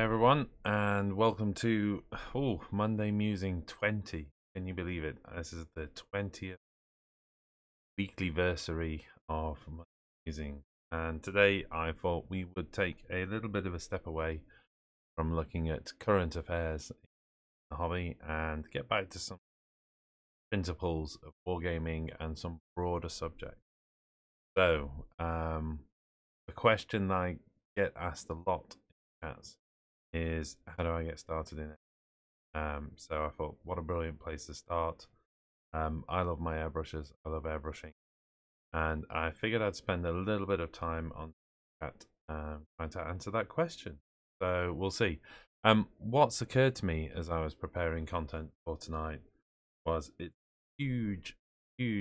Hey everyone, and welcome to Monday Musing 20. Can you believe it? This is the 20th weekly versary of Monday Musing, and today I thought we would take a little bit of a step away from looking at current affairs in the hobby and get back to some principles of wargaming and some broader subjects. So, the question that I get asked a lot in chats is, how do I get started in it? So I thought, what a brilliant place to start. I love my airbrushes, I love airbrushing, and I figured I'd spend a little bit of time on that, trying to answer that question. So we'll see. What's occurred to me as I was preparing content for tonight was it's huge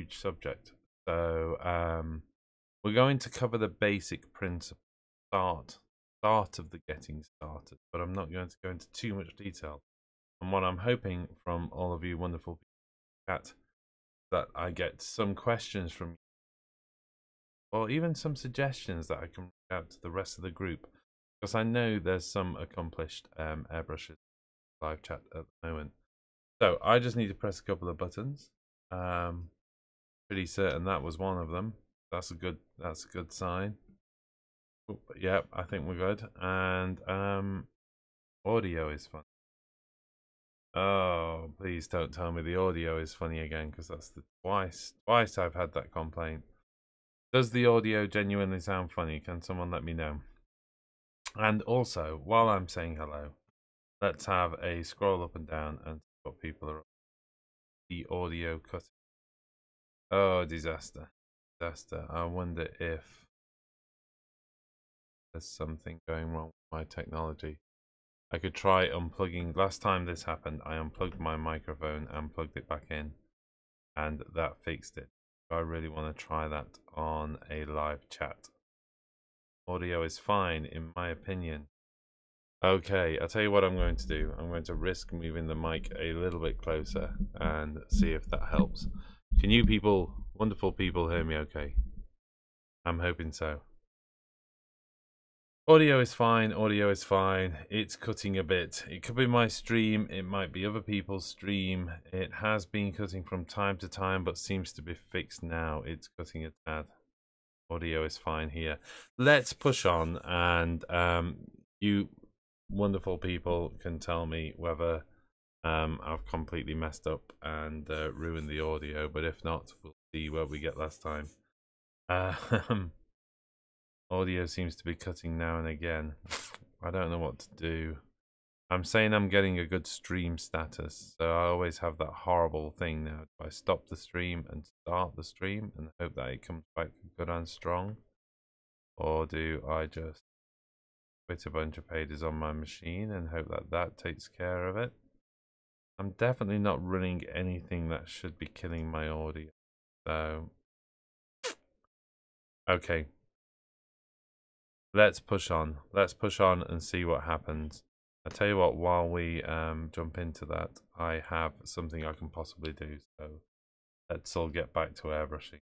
subject. So we're going to cover the basic principle, start of the getting started, but I'm not going to go into too much detail. And what I'm hoping from all of you wonderful people in the chat, that I get some questions from you, or even some suggestions that I can reach out to the rest of the group, because I know there's some accomplished airbrushes live chat at the moment. So I just need to press a couple of buttons. Pretty certain that was one of them. That's a good sign. Yep, I think we're good. And audio is fun. Oh, please don't tell me the audio is funny again, because that's the twice I've had that complaint. Does the audio genuinely sound funny? Can someone let me know? And also, while I'm saying hello, let's have a scroll up and down and see what people are. The audio cutting. Oh, disaster. I wonder if there's something going wrong with my technology. I could try unplugging. Last time this happened, I unplugged my microphone and plugged it back in, and that fixed it. I really want to try that on a live chat. Audio is fine, in my opinion. Okay, I'll tell you what I'm going to do. I'm going to risk moving the mic a little bit closer and see if that helps. Can you people, wonderful people, hear me okay? I'm hoping so. Audio is fine, It's cutting a bit. It could be my stream, it might be other people's stream. It has been cutting from time to time, but seems to be fixed now. It's cutting a tad. Audio is fine here. Let's push on, and you wonderful people can tell me whether I've completely messed up and ruined the audio, but if not, we'll see where we get last time. Audio seems to be cutting now and again. I don't know what to do. I'm saying I'm getting a good stream status, so I always have that horrible thing now. Do I stop the stream and start the stream and hope that it comes back good and strong? Or do I just quit a bunch of pages on my machine and hope that that takes care of it? I'm definitely not running anything that should be killing my audio. So, okay. Let's push on. Let's push on and see what happens. I'll tell you what, while we jump into that, I have something I can possibly do. So let's all get back to airbrushing.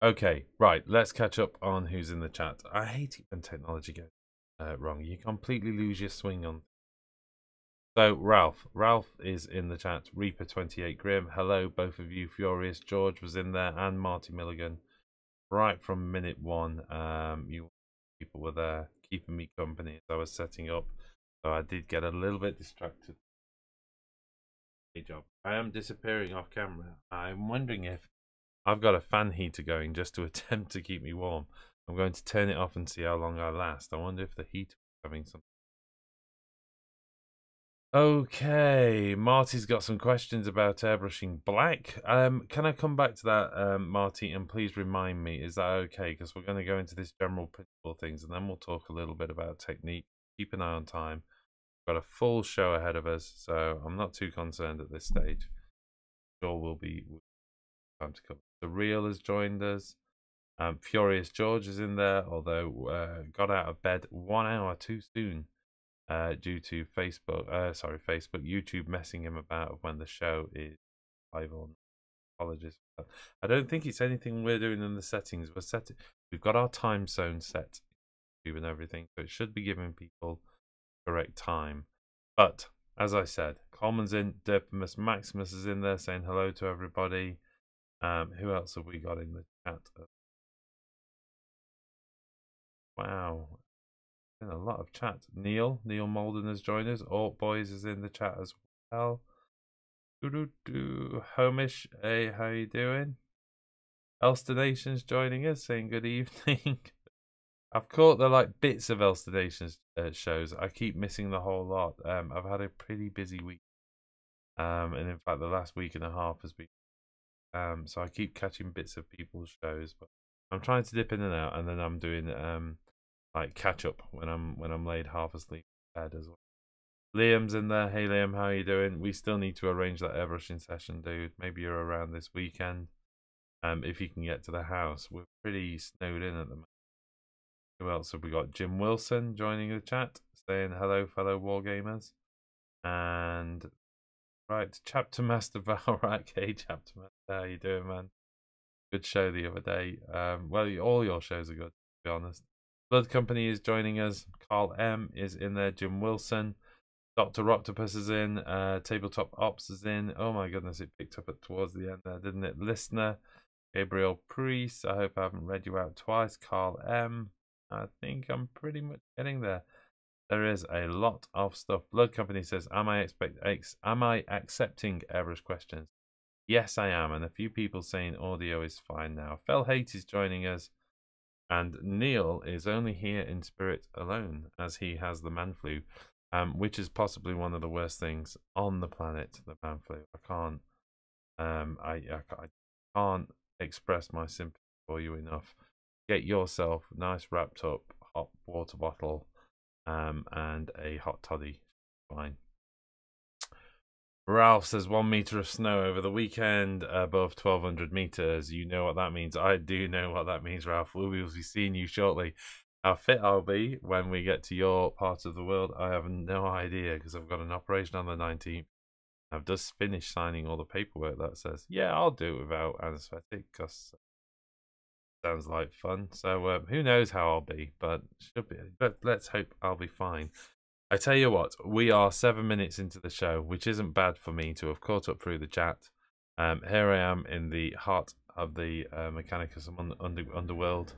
Okay, right, let's catch up on who's in the chat. I hate it when technology goes wrong. You completely lose your swing on. So Ralph is in the chat. Reaper28 Grim, hello both of you. Furious George was in there, and Marty Milligan. Right from minute one, you people were there keeping me company as I was setting up. So I did get a little bit distracted. Hey job. I am disappearing off camera. I'm wondering if I've got a fan heater going just to attempt to keep me warm. I'm going to turn it off and see how long I last. I wonder if the heater is having some. Okay, Marty's got some questions about airbrushing black. Can I come back to that, Marty, and please remind me, is that okay? Because we're going to go into this general principle things, and then we'll talk a little bit about technique. Keep an eye on time. We've got a full show ahead of us, so I'm not too concerned at this stage. Sure, we'll be time to cover. The Real has joined us. Furious George is in there, although got out of bed 1 hour too soon. Due to YouTube messing him about of when the show is live on. Apologies. I don't think it's anything we're doing in the settings. We've got our time zone set YouTube and everything, so it should be giving people correct time. But as I said, Coleman's in, Derpimus Maximus is in there saying hello to everybody. Who else have we got in the chat? Wow, in a lot of chat. Neil Malden has joined us. Alt Boys is in the chat as well. Homish, hey, how you doing? Elster Nation's joining us, saying good evening. I've caught the like bits of Elster Nation's shows. I keep missing the whole lot. I've had a pretty busy week, and in fact, the last week and a half has been. So I keep catching bits of people's shows, but I'm trying to dip in and out, and then I'm doing like catch up when I'm laid half asleep in bed as well. Liam's in there. Hey Liam, how are you doing? We still need to arrange that airbrushing session, dude. Maybe you're around this weekend. If you can get to the house. We're pretty snowed in at the moment. Who else have we got? Jim Wilson joining the chat, saying hello, fellow wargamers. And right, Chapter Master Valrak. Hey, Chapter Master, how you doing, man? Good show the other day. Well, all your shows are good, to be honest. Blood Company is joining us. Carl M is in there. Jim Wilson. Dr. Octopus is in. Tabletop Ops is in. Oh my goodness, it picked up towards the end there, didn't it? Listener. Gabriel Priest. I hope I haven't read you out twice. Carl M. I think I'm pretty much getting there. There is a lot of stuff. Blood Company says, am I accepting airbrush questions? Yes, I am. And a few people saying audio is fine now. Fel Hate is joining us. And Neil is only here in spirit alone, as he has the man flu, which is possibly one of the worst things on the planet, the man flu. I can't express my sympathy for you enough. Get yourself nice wrapped up hot water bottle and a hot toddy. Fine. Ralph says 1 meter of snow over the weekend above 1200 meters. You know what that means. I do know what that means, Ralph. We will be seeing you shortly. How fit I'll be when we get to your part of the world, I have no idea, because I've got an operation on the 19th. I've just finished signing all the paperwork that says, yeah, I'll do it without anesthetic, because sounds like fun. So who knows how I'll be, but should be. Let's hope I'll be fine. I tell you what, we are 7 minutes into the show, which isn't bad for me to have caught up through the chat. Here I am in the heart of the Mechanicus underworld,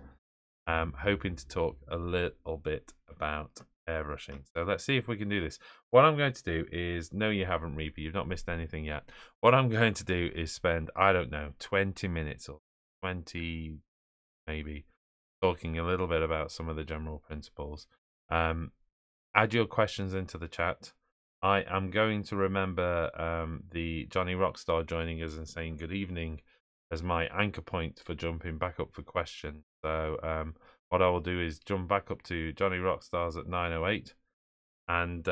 hoping to talk a little bit about airbrushing. So let's see if we can do this. What I'm going to do is, no, you haven't, Reaper, you've not missed anything yet. What I'm going to do is spend, I don't know, 20 minutes or 20 maybe, talking a little bit about some of the general principles. Add your questions into the chat. I am going to remember the Johnny Rockstar joining us and saying good evening as my anchor point for jumping back up for questions. So what I will do is jump back up to Johnny Rockstars at 9:08, and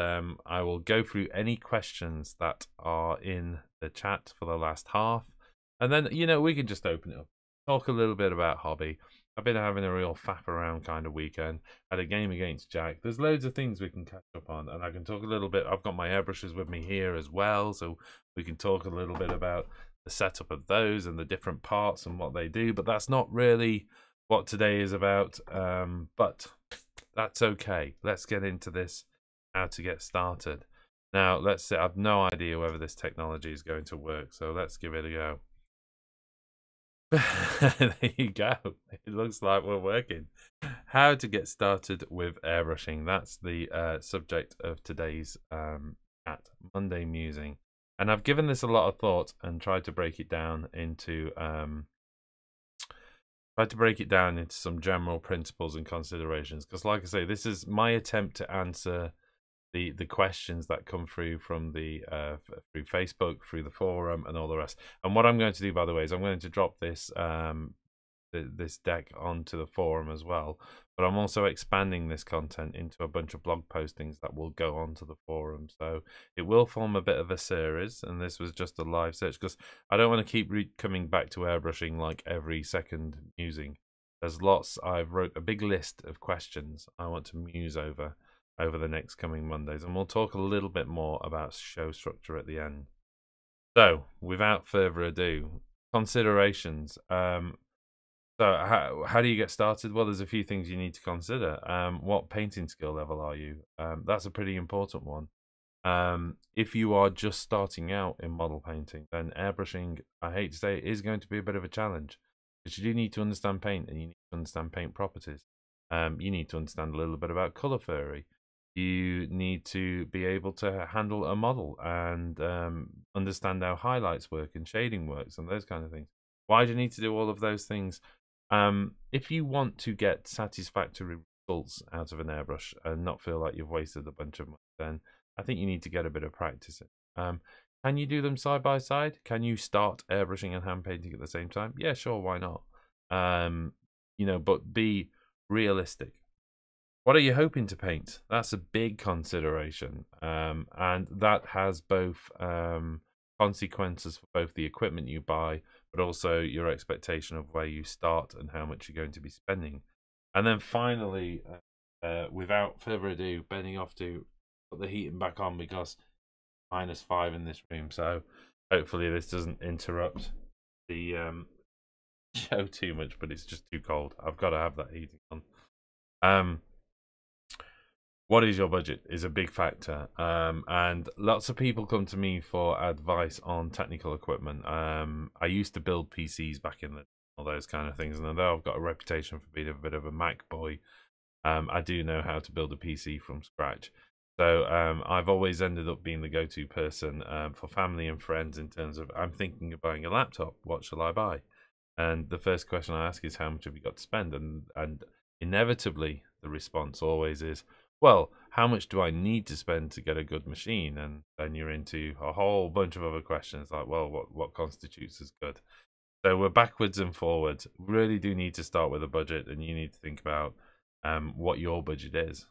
I will go through any questions that are in the chat for the last half, and then, you know, we can just open it up, talk a little bit about hobby. I've been having a real faff around kind of weekend. Had a game against Jack. There's loads of things we can catch up on, and I can talk a little bit. I've got my airbrushes with me here as well, so we can talk a little bit about the setup of those and the different parts and what they do. But that's not really what today is about. But that's okay. Let's get into this, how to get started. Now, let's say I've no idea whether this technology is going to work, so let's give it a go. There you go. It looks like we're working. How to get started with airbrushing. That's the subject of today's chat, Monday Musing. And I've given this a lot of thought and tried to break it down into some general principles and considerations. Because, like I say, this is my attempt to answer the questions that come through from the through Facebook, through the forum, and all the rest. And what I'm going to do, by the way, is I'm going to drop this this deck onto the forum as well. But I'm also expanding this content into a bunch of blog postings that will go onto the forum. So it will form a bit of a series, and this was just a live search because I don't want to keep coming back to airbrushing like every second musing. There's lots. I've wrote a big list of questions I want to muse over the next coming Mondays, and we'll talk a little bit more about show structure at the end. So without further ado, considerations. So So how do you get started? Well, there's a few things you need to consider. What painting skill level are you? That's a pretty important one. If you are just starting out in model painting, then airbrushing, I hate to say it, is going to be a bit of a challenge. But you do need to understand paint, and you need to understand paint properties. You need to understand a little bit about color theory. You need to be able to handle a model and understand how highlights work and shading works and those kind of things. Why do you need to do all of those things? If you want to get satisfactory results out of an airbrush and not feel like you've wasted a bunch of money, then I think you need to get a bit of practice in. Can you do them side by side? Can you start airbrushing and hand painting at the same time? Yeah, sure, why not? But be realistic. What are you hoping to paint? That's a big consideration, and that has both consequences for both the equipment you buy, but also your expectation of where you start and how much you're going to be spending. And then finally, without further ado, bending off to put the heating back on because -5 in this room, so hopefully this doesn't interrupt the show too much, but it's just too cold. I've got to have that heating on. What is your budget is a big factor, and lots of people come to me for advice on technical equipment. I used to build PCs back in all those kind of things, and although I've got a reputation for being a bit of a Mac boy, I do know how to build a PC from scratch. So I've always ended up being the go-to person for family and friends in terms of, I'm thinking of buying a laptop, what shall I buy? And the first question I ask is, how much have you got to spend? And inevitably the response always is, well, how much do I need to spend to get a good machine? And then you're into a whole bunch of other questions like, well, what constitutes as good? So we're backwards and forwards. We really do need to start with a budget, and you need to think about what your budget is.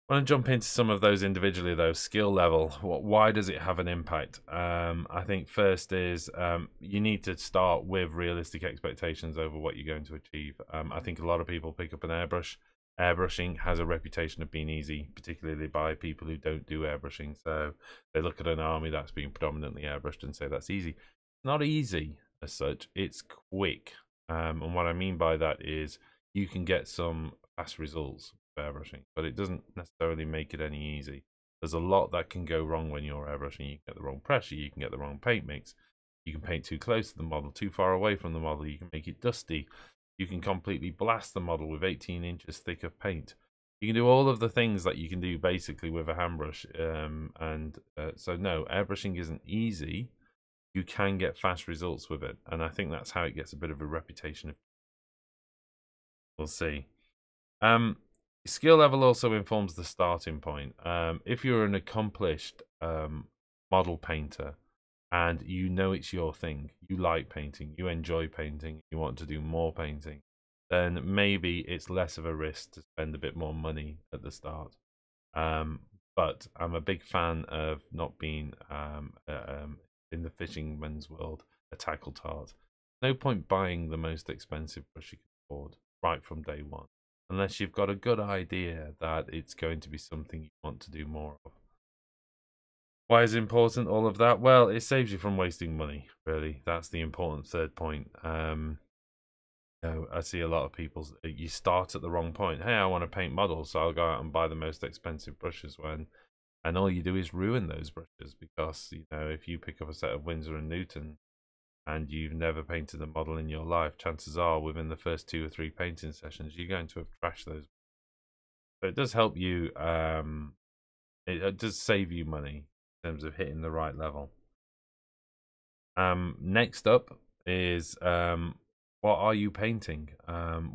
I want to jump into some of those individually, though. Skill level, why does it have an impact? I think first is you need to start with realistic expectations over what you're going to achieve. I think a lot of people pick up an airbrush. Airbrushing has a reputation of being easy, particularly by people who don't do airbrushing. So they look at an army that's been predominantly airbrushed and say that's easy. It's not easy as such, it's quick. And what I mean by that is you can get some fast results with airbrushing, but it doesn't necessarily make it any easy. There's a lot that can go wrong when you're airbrushing. You can get the wrong pressure, you can get the wrong paint mix, you can paint too close to the model, too far away from the model, you can make it dusty. You can completely blast the model with 18 inches thick of paint. You can do all of the things that you can do basically with a hand brush. So no, airbrushing isn't easy. You can get fast results with it. And I think that's how it gets a bit of a reputation. We'll see. Skill level also informs the starting point. If you're an accomplished model painter, and you know it's your thing, you like painting, you enjoy painting, you want to do more painting, then maybe it's less of a risk to spend a bit more money at the start. But I'm a big fan of not being in the fisherman's world a tackle tart. No point buying the most expensive brush you can afford right from day one, unless you've got a good idea that it's going to be something you want to do more of. Why is it important, all of that? Well, it saves you from wasting money, really. That's the important third point. I see a lot of people, you start at the wrong point. Hey, I want to paint models, so I'll go out and buy the most expensive brushes and all you do is ruin those brushes because, if you pick up a set of Winsor & Newton and you've never painted a model in your life, chances are within the first 2 or 3 painting sessions, you're going to have trashed those. So it does help you, it does save you money in terms of hitting the right level. Next up is what are you painting?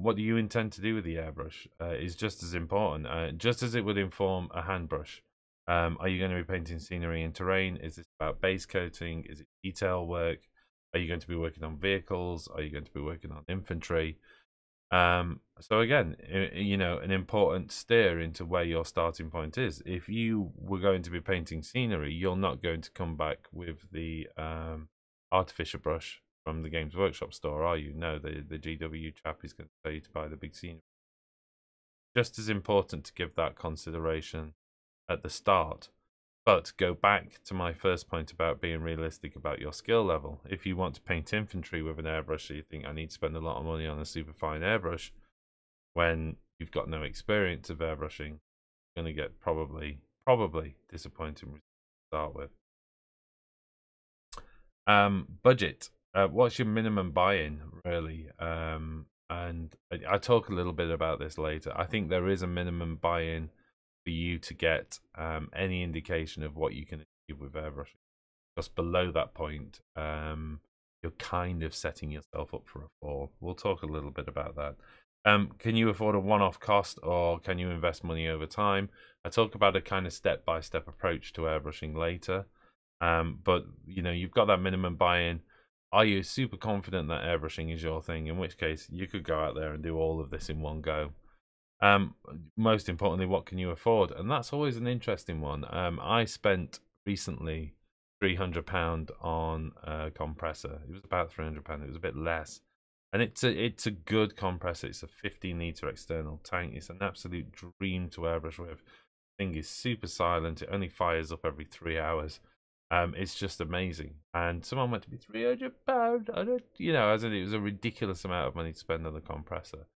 What do you intend to do with the airbrush is just as important, just as it would inform a hand brush. Are you going to be painting scenery and terrain? Is this about base coating? Is it detail work? Are you going to be working on vehicles? Are you going to be working on infantry? So again, an important steer into where your starting point is. If you were going to be painting scenery, you're not going to come back with the artificial brush from the Games Workshop store, are you? No, the GW chap is going to tell you to buy the big scenery. Just as important to give that consideration at the start. But go back to my first point about being realistic about your skill level. If you want to paint infantry with an airbrush, so you think I need to spend a lot of money on a super fine airbrush, when you've got no experience of airbrushing, you're going to get probably disappointing results to start with. Budget. What's your minimum buy-in, really? And I talk a little bit about this later. I think there is a minimum buy-in for you to get any indication of what you can achieve with airbrushing. Just below that point, you're kind of setting yourself up for a fall. We'll talk a little bit about that. Can you afford a one-off cost, or can you invest money over time? I talk about a kind of step-by-step approach to airbrushing later. But you know, you've got that minimum buy-in. Are you super confident that airbrushing is your thing? In which case, you could go out there and do all of this in one go. Most importantly, what can you afford? And that's always an interesting one. I spent recently £300 on a compressor. It was about £300. It was a bit less, and it's a good compressor. It's a 15-litre external tank. It's an absolute dream to airbrush with. The thing is super silent. It only fires up every 3 hours. It's just amazing. And someone went to me, £300. I don't, you know, as in it was a ridiculous amount of money to spend on a compressor.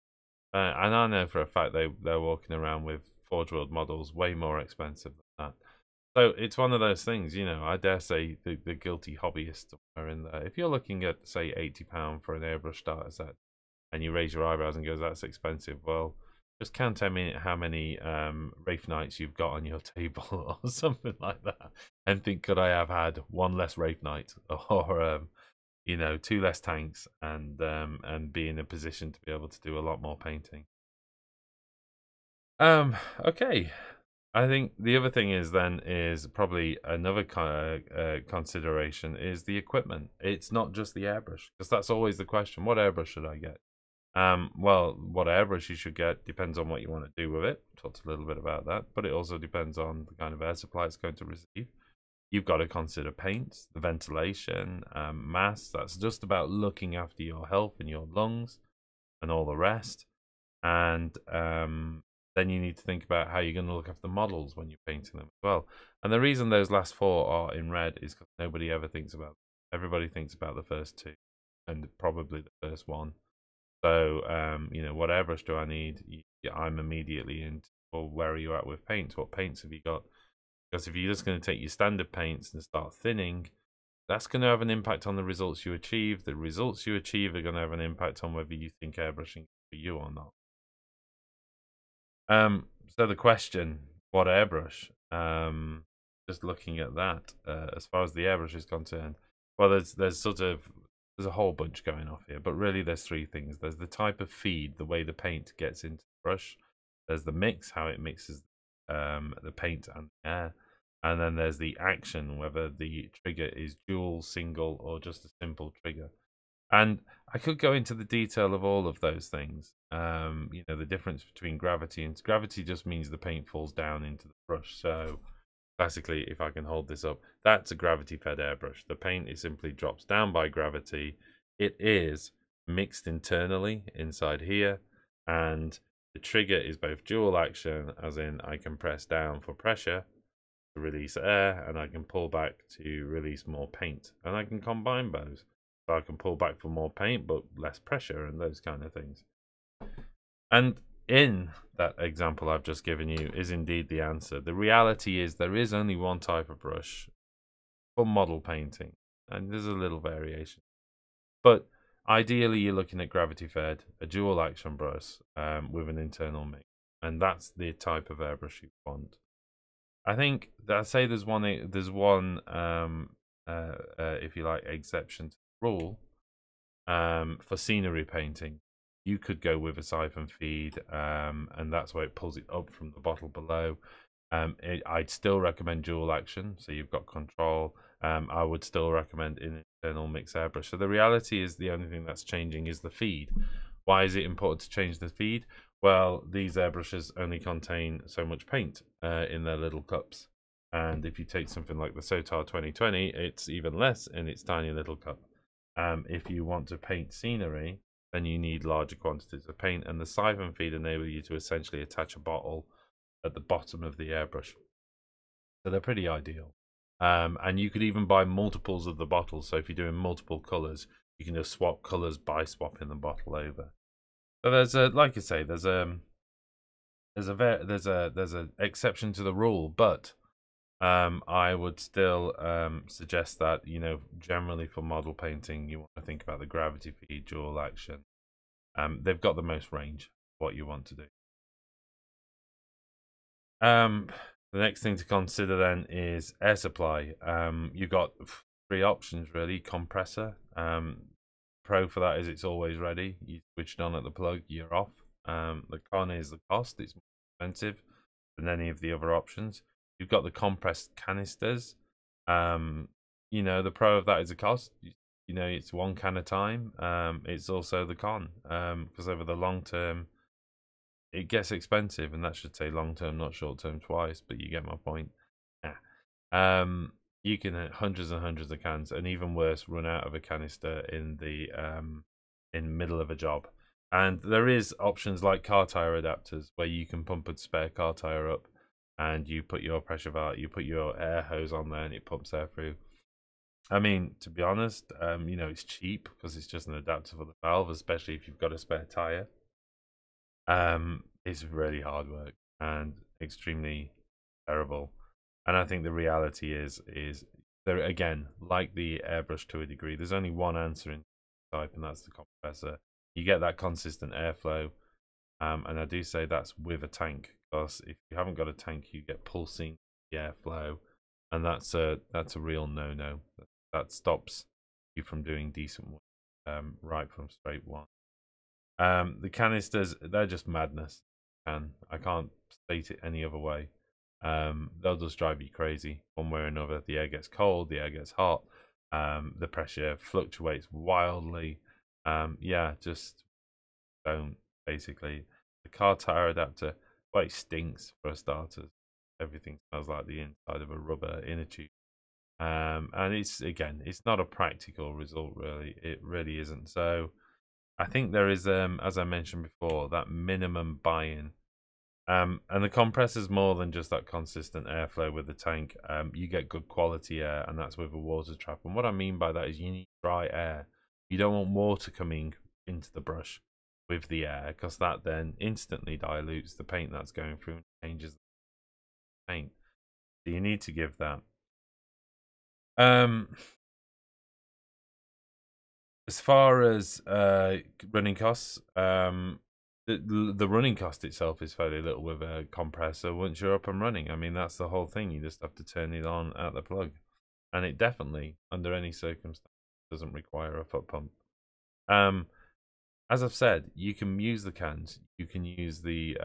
And I know for a fact they're walking around with Forge World models way more expensive than that. So it's one of those things, you know. I dare say the guilty hobbyists are in there. If you're looking at, say, £80 for an airbrush starter set, and you raise your eyebrows and goes, "That's expensive," well, just count how many Wraith Knights you've got on your table or something like that, and think, could I have had one less Wraith Knight, or you know, 2 less tanks, and be in a position to be able to do a lot more painting. Okay. I think the other thing is probably another kind of consideration is the equipment. It's not just the airbrush, because that's always the question. What airbrush should I get? Well, what airbrush you should get depends on what you want to do with it. Talked a little bit about that, but it also depends on the kind of air supply it's going to receive. You've got to consider paints, the ventilation, mass. That's just about looking after your health and your lungs and all the rest. And then you need to think about how you're going to look after the models when you're painting them as well. And the reason those last 4 are in red is because nobody ever thinks about them. Everybody thinks about the first 2 and probably the first 1. So, you know, what airbrush do I need? I'm immediately into, well, where are you at with paints? What paints have you got? Because if you're just going to take your standard paints and start thinning, that's going to have an impact on the results you achieve. The results you achieve are going to have an impact on whether you think airbrushing is for you or not. So the question, what airbrush? Just looking at that, as far as the airbrush is concerned, well, there's a whole bunch going off here, but really there's 3 things. There's the type of feed, the way the paint gets into the brush. There's the mix, how it mixes the paint and the air. And then there's the action, whether the trigger is dual, single, or just a simple trigger. And I could go into the detail of all of those things. You know, the difference between gravity and gravity just means the paint falls down into the brush. So classically, if I can hold this up, that's a gravity-fed airbrush. The paint is simply drops down by gravity. It is mixed internally inside here, and the trigger is both dual action, as in I can press down for pressure to release air, and I can pull back to release more paint, and I can combine those. So I can pull back for more paint, but less pressure, and those kind of things. And in that example I've just given you is indeed the answer. The reality is there is only one type of brush for model painting, and there's a little variation. But ideally, you're looking at gravity-fed, a dual action brush with an internal mix, and that's the type of airbrush you want. I think that I'd say there's one if you like, exception to the rule. For scenery painting, you could go with a siphon feed, and that's why it pulls it up from the bottle below. I'd still recommend dual action, so you've got control. I would still recommend an internal mix airbrush. So the reality is the only thing that's changing is the feed. Why is it important to change the feed? Well, these airbrushes only contain so much paint in their little cups. And if you take something like the Sotar 2020, it's even less in its tiny little cup. If you want to paint scenery, then you need larger quantities of paint, and the siphon feed enables you to essentially attach a bottle at the bottom of the airbrush. So they're pretty ideal. And you could even buy multiples of the bottles. So if you're doing multiple colors, you can just swap colors by swapping the bottle over. So there's a, like I say, there's a exception to the rule, but I would still suggest that, you know, generally for model painting, you want to think about the gravity feed, dual action. They've got the most range, what you want to do. The next thing to consider then is air supply. You've got 3 options really. Compressor. Pro for that is it's always ready. You switch it on at the plug, you're off. The con is the cost. It's more expensive than any of the other options. You've got the compressed canisters. You know, the pro of that is the cost. You know, it's 1 can at a time. It's also the con, because over the long term, it gets expensive, and that should say long term, not short term twice, but you get my point. Yeah. You can have hundreds and hundreds of cans, and even worse, run out of a canister in the middle of a job. And there is options like car tire adapters where you can pump a spare car tire up, and you put your pressure valve, you put your air hose on there, and it pumps air through. I mean, to be honest, you know, it's cheap because it's just an adapter for the valve, especially if you've got a spare tire. It's really hard work and extremely terrible. And I think the reality is there again, like the airbrush to a degree, there's only one answer in type, and that's the compressor. You get that consistent airflow, and I do say that's with a tank, because if you haven't got a tank, you get pulsing airflow, and that's a real no-no. That stops you from doing decent work, right from straight one. The canisters, they're just madness. I can't state it any other way. They'll just drive you crazy one way or another. The air gets cold, the air gets hot, the pressure fluctuates wildly. Yeah, just don't, basically. The car tire adapter, well, it stinks for a starter. Everything smells like the inside of a rubber inner tube. And it's, again, it's not a practical result, really. It really isn't. So I think there is, as I mentioned before, that minimum buy-in. And the compressor's more than just that consistent airflow with the tank. You get good quality air, and that's with a water trap. And what I mean by that is you need dry air. You don't want water coming into the brush with the air, because that then instantly dilutes the paint that's going through and changes the paint. So you need to give that. As far as running costs, the running cost itself is fairly little with a compressor once you're up and running. I mean, that's the whole thing. You just have to turn it on at the plug, and it definitely, under any circumstance, doesn't require a foot pump. As I've said, you can use the cans, you can use the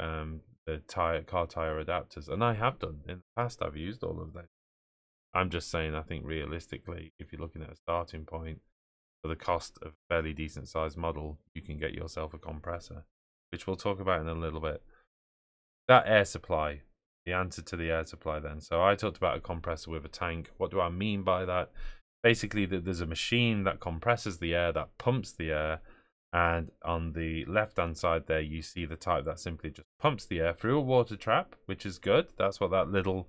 car tire adapters, and I have done in the past. I've used all of them. I'm just saying, I think realistically, if you're looking at a starting point for the cost of a fairly decent sized model, you can get yourself a compressor, which we'll talk about in a little bit. That air supply, the answer to the air supply then. So I talked about a compressor with a tank. What do I mean by that? Basically, there's a machine that compresses the air, that pumps the air, and on the left-hand side there, you see the type that simply just pumps the air through a water trap, which is good. That's what that little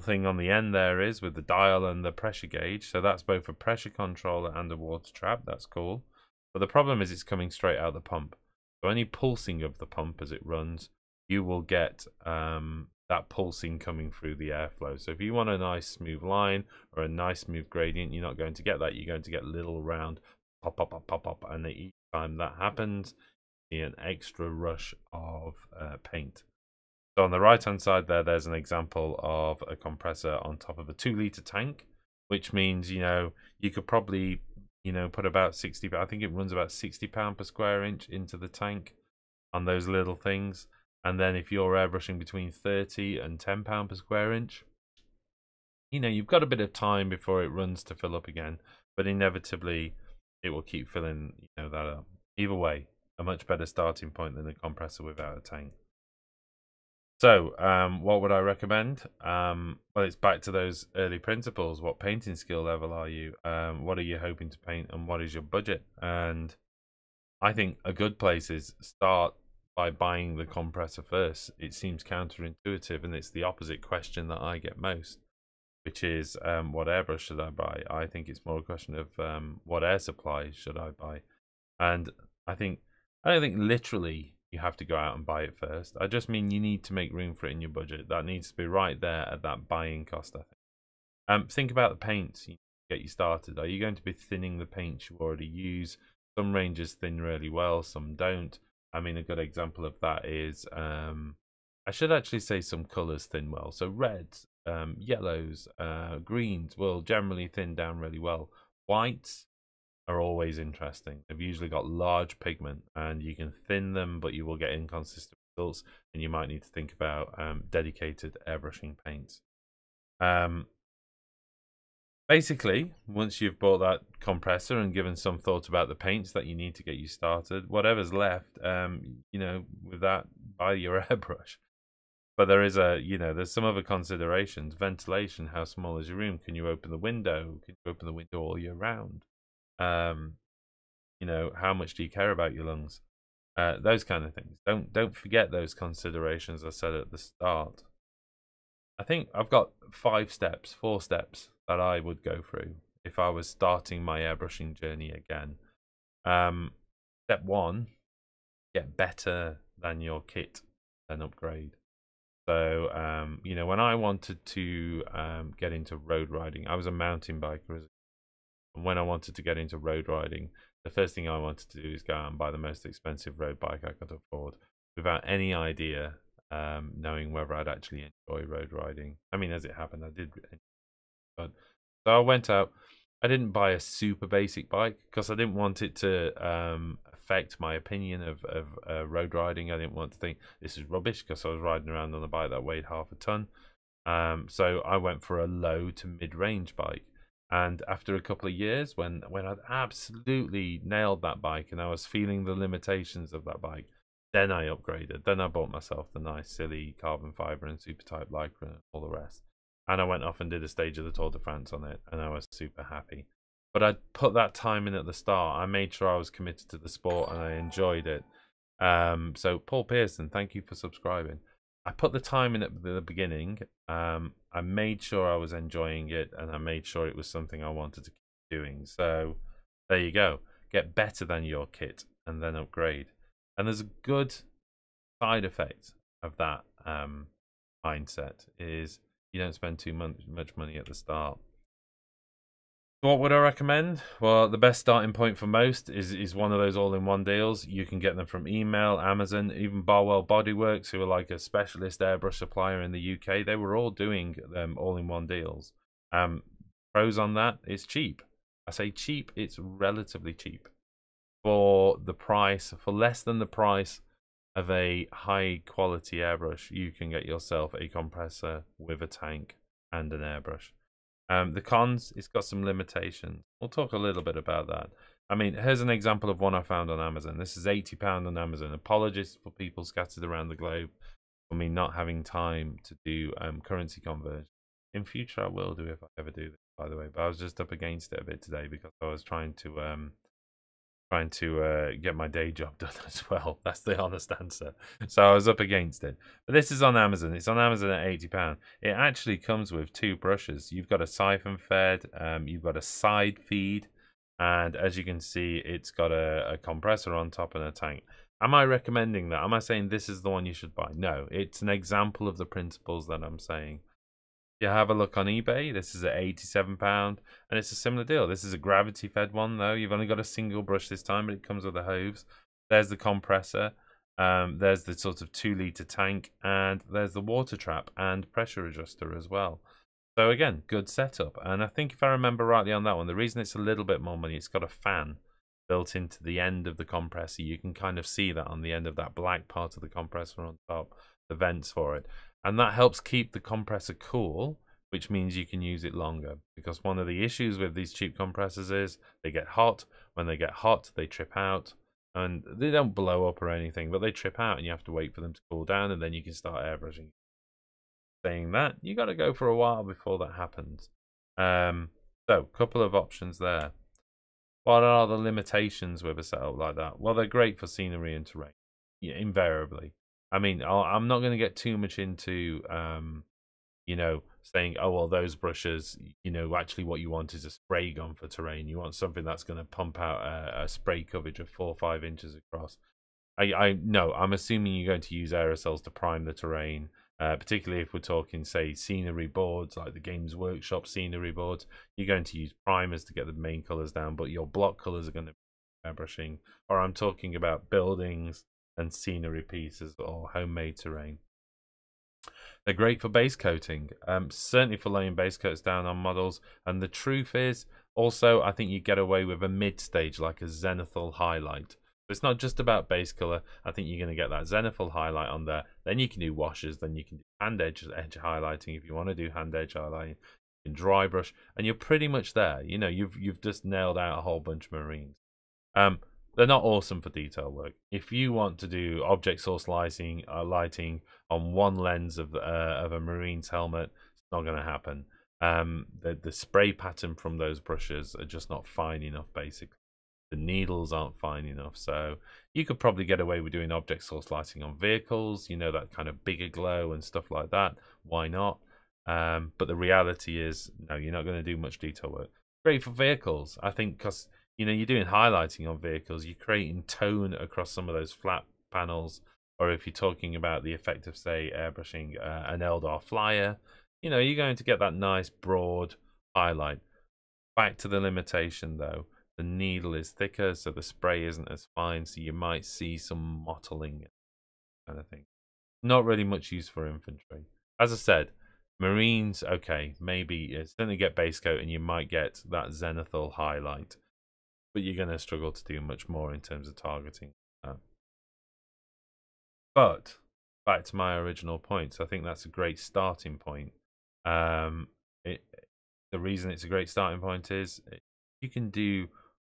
thing on the end there is, with the dial and the pressure gauge. So that's both a pressure controller and a water trap. That's cool. But the problem is it's coming straight out of the pump. So any pulsing of the pump as it runs, you will get that pulsing coming through the airflow. So if you want a nice smooth line or a nice smooth gradient, you're not going to get that. You're going to get little round pop, pop, pop, pop, pop. And each time that happens, you see an extra rush of paint. So on the right-hand side there, there's an example of a compressor on top of a 2-litre tank, which means, you know, you could probably, you know, put about 60, I think it runs about £60 per square inch into the tank on those little things. And then if you're airbrushing between 30 and £10 per square inch, you know, you've got a bit of time before it runs to fill up again, but inevitably it will keep filling, you know, that up. Either way, a much better starting point than a compressor without a tank. So, what would I recommend? Well, it's back to those early principles. What painting skill level are you? What are you hoping to paint, and what is your budget? And I think a good place is start by buying the compressor first. It seems counterintuitive, and it's the opposite question that I get most. which is what airbrush should I buy? I think it's more a question of what air supply should I buy? And I don't think literally you have to go out and buy it first. I just mean you need to make room for it in your budget. That needs to be right there at that buying cost, I think. Think about the paints you get you started. Are you going to be thinning the paints you already use? Some ranges thin really well, some don't. I mean, a good example of that is, I should actually say some colours thin well. So reds, yellows, greens will generally thin down really well. Whites are always interesting. They've usually got large pigment and you can thin them, but you will get inconsistent results, and you might need to think about dedicated airbrushing paints. Basically, once you've bought that compressor and given some thought about the paints that you need to get you started, whatever's left, you know, with that, buy your airbrush. But there is there's some other considerations. Ventilation, how small is your room? Can you open the window? Can you open the window all year round? You know, how much do you care about your lungs? Those kind of things. Don't forget those considerations I said at the start. I think I've got 4 steps that I would go through if I was starting my airbrushing journey again. Step 1, get better than your kit and upgrade. So, you know, when I wanted to get into road riding, I was a mountain biker. And when I wanted to get into road riding, the first thing I wanted to do is go out and buy the most expensive road bike I could afford, without any idea knowing whether I'd actually enjoy road riding. I mean, as it happened, I did. But so I went out. I didn't buy a super basic bike because I didn't want it to affect my opinion of road riding. I didn't want to think this is rubbish because I was riding around on a bike that weighed half a ton. So I went for a low to mid-range bike. And after a couple of years, when I'd absolutely nailed that bike and I was feeling the limitations of that bike, then I upgraded. Then I bought myself the nice, silly carbon fiber and super tight lycra and all the rest. And I went off and did a stage of the Tour de France on it, and I was super happy. But I put that time in at the start. I made sure I was committed to the sport and I enjoyed it. So Paul Pearson, thank you for subscribing. I put the time in at the beginning. I made sure I was enjoying it, and I made sure it was something I wanted to keep doing. So there you go. Get better than your kit and then upgrade. And there's a good side effect of that mindset is you don't spend too much money at the start. What would I recommend? Well, the best starting point for most is one of those all-in-one deals. You can get them from email, Amazon, even Barwell Body Works, who are like a specialist airbrush supplier in the UK. They were all doing all-in-one deals. Pros on that, it's cheap. I say cheap, it's relatively cheap. For the price, for less than the price of a high-quality airbrush, you can get yourself a compressor with a tank and an airbrush. The cons, it's got some limitations. We'll talk a little bit about that. I mean, here's an example of one I found on Amazon. This is £80 on Amazon. Apologies for people scattered around the globe for me not having time to do currency conversion. In future, I will do if I ever do this, by the way. But I was just up against it a bit today because I was trying to get my day job done as well. That's the honest answer. So I was up against it. But this is on Amazon. It's on Amazon at £80. It actually comes with 2 brushes. You've got a siphon fed, you've got a side feed, and as you can see, it's got a compressor on top and a tank. Am I recommending that? Am I saying this is the one you should buy? No, it's an example of the principles that I'm saying. You have a look on eBay. This is at £87, and it's a similar deal. This is a gravity fed one though. You've only got a single brush this time, but it comes with the hose. There's the compressor. There's the sort of 2-litre tank, and there's the water trap and pressure adjuster as well. So again, good setup. And I think if I remember rightly on that one, the reason it's a little bit more money, it's got a fan built into the end of the compressor. You can kind of see that on the end of that black part of the compressor on top, the vents for it. And that helps keep the compressor cool, which means you can use it longer. Because one of the issues with these cheap compressors is they get hot. When they get hot, they trip out. And they don't blow up or anything, but they trip out and you have to wait for them to cool down, and then you can start airbrushing. Saying that, you got to go for a while before that happens. So, couple of options there. What are the limitations with a setup like that? Well, they're great for scenery and terrain, invariably. I mean, I'm not going to get too much into, you know, saying, oh, well, those brushes, you know, actually what you want is a spray gun for terrain. You want something that's going to pump out a spray coverage of 4 or 5 inches across. No, I'm assuming you're going to use aerosols to prime the terrain, particularly if we're talking, say, scenery boards, like the Games Workshop scenery boards. You're going to use primers to get the main colours down, but your block colours are going to be airbrushing. Or I'm talking about buildings and scenery pieces or homemade terrain. They're great for base coating, certainly for laying base coats down on models. And the truth is, also, I think you get away with a mid-stage, like a zenithal highlight. It's not just about base color. I think you're going to get that zenithal highlight on there. Then you can do washes. Then you can do hand edge highlighting if you want to do hand edge highlighting. You can dry brush, and you're pretty much there. You know, you've just nailed out a whole bunch of marines. They're not awesome for detail work. If you want to do object source lighting on one lens of a marine's helmet, it's not going to happen. The spray pattern from those brushes are just not fine enough, basically. The needles aren't fine enough, so you could probably get away with doing object source lighting on vehicles, you know, that kind of bigger glow and stuff like that. Why not? But the reality is, no, you're not going to do much detail work. Great for vehicles, I think, because, you know, you're doing highlighting on vehicles, you're creating tone across some of those flat panels, or if you're talking about the effect of, say, airbrushing an Eldar flyer, you know, you're going to get that nice broad highlight. Back to the limitation, though. The needle is thicker, so the spray isn't as fine, so you might see some mottling kind of thing. Not really much use for infantry. As I said, marines, okay, maybe certainly get base coat and you might get that zenithal highlight, but you're going to struggle to do much more in terms of targeting. But back to my original points, I think that's a great starting point. The reason it's a great starting point is you can do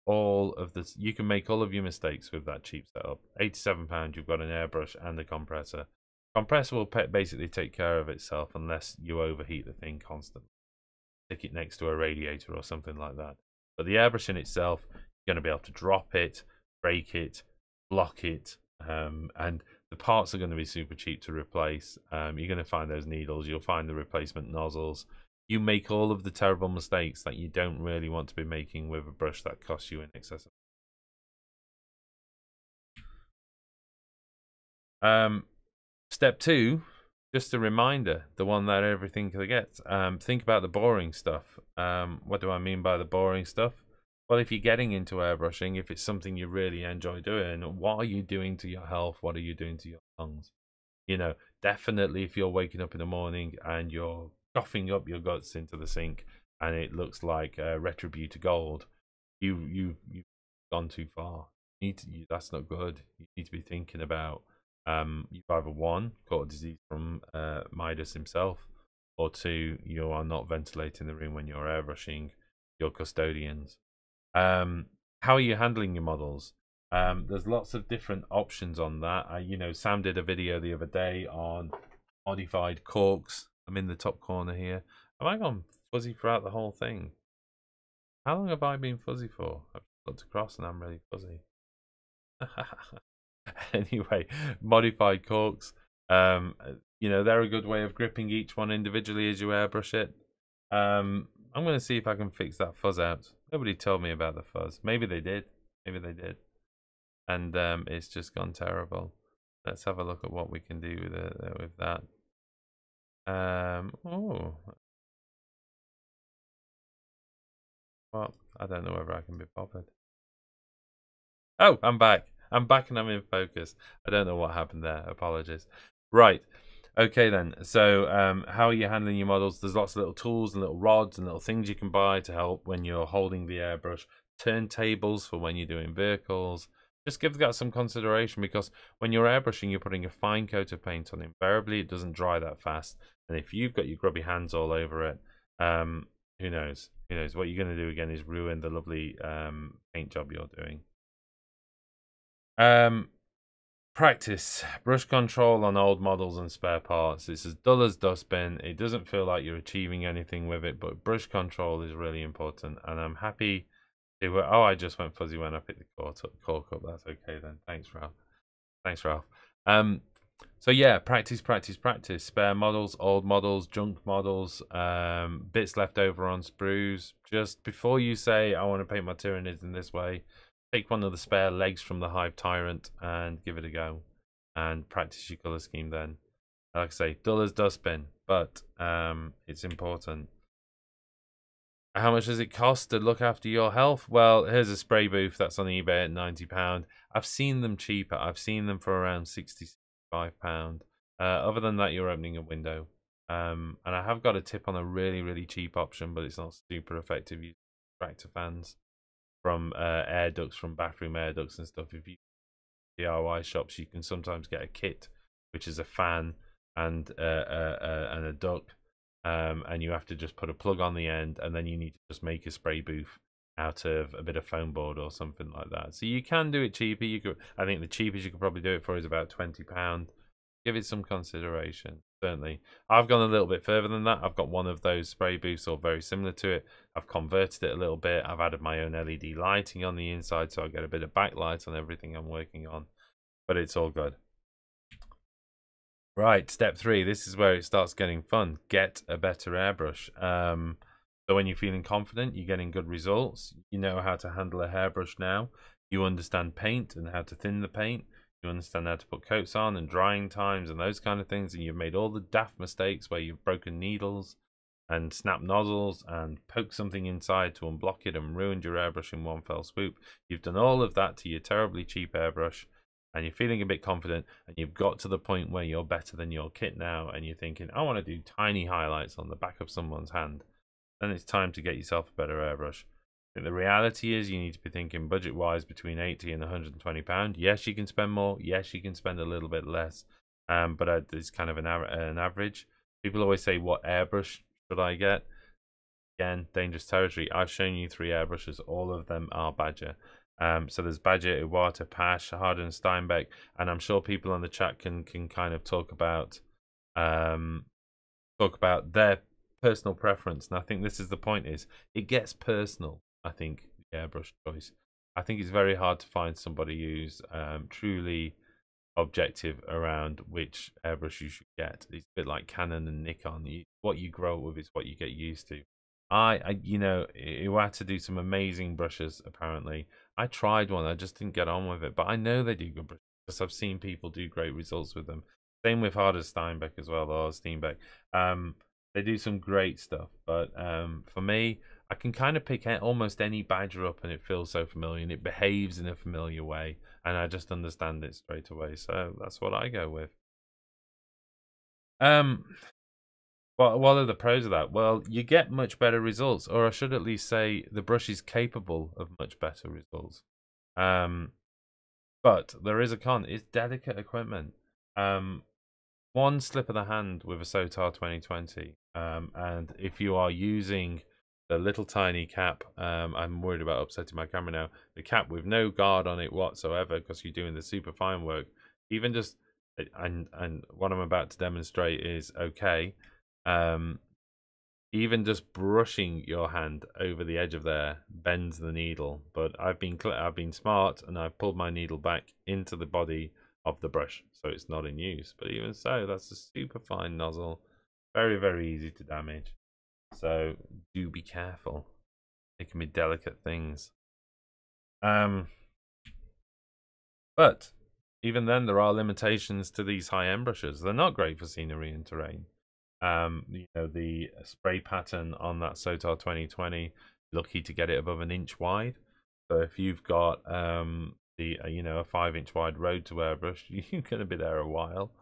all of this. You can make all of your mistakes with that cheap setup. £87, you've got an airbrush and a compressor. Compressor will basically take care of itself unless you overheat the thing constantly. Stick it next to a radiator or something like that. But the airbrush in itself, you're going to be able to drop it, break it, block it, and the parts are going to be super cheap to replace. You're going to find those needles, you'll find the replacement nozzles. You make all of the terrible mistakes that you don't really want to be making with a brush that costs you in excess of. Step 2, just a reminder, the one that everything forgets. Think about the boring stuff. What do I mean by the boring stuff? Well, if you're getting into airbrushing, if it's something you really enjoy doing, what are you doing to your health? What are you doing to your lungs? You know, definitely if you're waking up in the morning and you're coughing up your guts into the sink and it looks like retributed gold, you've gone too far. That's not good. You need to be thinking about you've either 1, caught a disease from Midas himself, or 2, you are not ventilating the room when you're airbrushing your custodians. How are you handling your models? There's lots of different options on that. You know, Sam did a video the other day on modified corks. I'm in the top corner here. Have I gone fuzzy throughout the whole thing? How long have I been fuzzy for? I've looked across and I'm really fuzzy. Anyway, modified corks. You know, they're a good way of gripping each one individually as you airbrush it. I'm going to see if I can fix that fuzz out. Nobody told me about the fuzz. Maybe they did. Maybe they did. And it's just gone terrible. Let's have a look at what we can do with that. Oh. Well, I don't know whether I can be bothered. Oh, I'm back. I'm back and I'm in focus. I don't know what happened there. Apologies. Right. Okay then. So how are you handling your models? There's lots of little tools and little rods and little things you can buy to help when you're holding the airbrush. Turntables for when you're doing vehicles. Just give that some consideration, because when you're airbrushing, you're putting a fine coat of paint on. Invariably, it doesn't dry that fast. And if you've got your grubby hands all over it, who knows? Who knows? What you're going to do again is ruin the lovely paint job you're doing. Practice brush control on old models and spare parts. It's as dull as dustbin. It doesn't feel like you're achieving anything with it, but brush control is really important. And I'm happy to. Oh, I just went fuzzy when I picked the cork up. That's okay then. Thanks, Ralph. Thanks, Ralph. So yeah, practice, practice, practice. Spare models, old models, junk models, bits left over on sprues. Just before you say, I want to paint my Tyranids in this way, take one of the spare legs from the Hive Tyrant and give it a go. And practice your colour scheme then. Like I say, dull as dustbin, but it's important. How much does it cost to look after your health? Well, here's a spray booth that's on eBay at £90. I've seen them cheaper. I've seen them for around £65. Other than that, you're opening a window. And I have got a tip on a really, really cheap option, but it's not super effective using tractor fans from air ducts, from bathroom air ducts and stuff. If you DIY shops, you can sometimes get a kit, which is a fan and a duct. And you have to just put a plug on the end, and then you need to just make a spray booth out of a bit of foam board or something like that. So you can do it cheaper. You could, I think the cheapest you could probably do it for is about £20. Give it some consideration, certainly. I've gone a little bit further than that. I've got one of those spray booths or very similar to it. I've converted it a little bit. I've added my own LED lighting on the inside, so I get a bit of backlight on everything I'm working on. But it's all good. Right, step 3. This is where it starts getting fun. Get a better airbrush. So when you're feeling confident, you're getting good results. You know how to handle a hairbrush now. You understand paint and how to thin the paint. You understand how to put coats on and drying times and those kind of things. And you've made all the daft mistakes where you've broken needles and snapped nozzles and poked something inside to unblock it and ruined your airbrush in one fell swoop. You've done all of that to your terribly cheap airbrush. And you're feeling a bit confident, and you've got to the point where you're better than your kit now, and you're thinking, I want to do tiny highlights on the back of someone's hand. Then it's time to get yourself a better airbrush. I think the reality is you need to be thinking budget-wise between £80 and £120. Yes, you can spend more. Yes, you can spend a little bit less. But it's kind of an average. People always say, what airbrush should I get? Again, dangerous territory. I've shown you 3 airbrushes. All of them are Badger. So there's Badger, Iwata, Pash, Harden, Steinbeck, and I'm sure people on the chat can kind of talk about their personal preference. And I think this is the point: is it gets personal. I think the airbrush choice. I think it's very hard to find somebody who's truly objective around which airbrush you should get. It's a bit like Canon and Nikon. What you grow up with is what you get used to. You know, Iwata do some amazing brushes. Apparently, I tried one. I just didn't get on with it. But I know they do good brushes because I've seen people do great results with them. Same with Harder Steinbeck as well, or Steinbeck. They do some great stuff. But for me, I can kind of pick almost any Badger up, and it feels so familiar, and it behaves in a familiar way, and I just understand it straight away. So that's what I go with. What are the pros of that? Well, you get much better results, or I should at least say the brush is capable of much better results. But there is a con. It's delicate equipment. One slip of the hand with a Sotar 2020, and if you are using the little tiny cap, I'm worried about upsetting my camera now. The cap with no guard on it whatsoever, because you're doing the super fine work. Even just, and what I'm about to demonstrate is okay. Even just brushing your hand over the edge of there bends the needle. But I've been smart, and I've pulled my needle back into the body of the brush, so it's not in use. But even so, that's a super fine nozzle, very, very easy to damage. So do be careful. It can be delicate things. But even then, there are limitations to these high-end brushes. They're not great for scenery and terrain. You know, the spray pattern on that Sotar 2020, lucky to get it above an inch wide. So if you've got you know, a 5-inch wide road to airbrush, you're going to be there a while.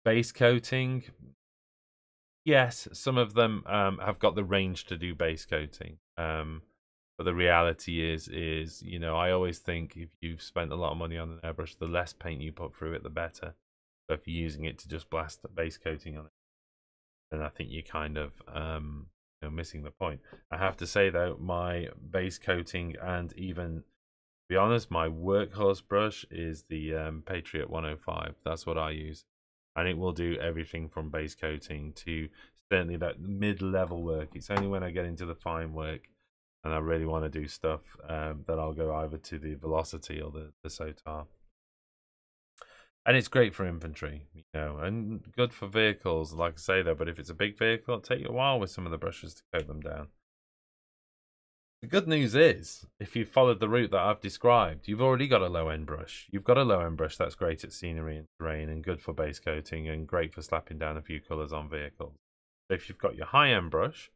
Base coating, yes, some of them have got the range to do base coating. But the reality is, you know, I always think if you've spent a lot of money on an airbrush, the less paint you put through it, the better. So if you're using it to just blast a base coating on it, then I think you're kind of you know, missing the point. I have to say though, my base coating, and even to be honest, my workhorse brush is the Patriot 105. That's what I use, and it will do everything from base coating to certainly that mid-level work. It's only when I get into the fine work and I really want to do stuff that I'll go either to the Velocity or the Sotar. And it's great for infantry, you know, and good for vehicles, like I say though. But if it's a big vehicle, it'll take you a while with some of the brushes to coat them down. The good news is, if you followed the route that I've described, you've already got a low-end brush. You've got a low-end brush that's great at scenery and terrain and good for base coating and great for slapping down a few colours on vehicles. So if you've got your high-end brush,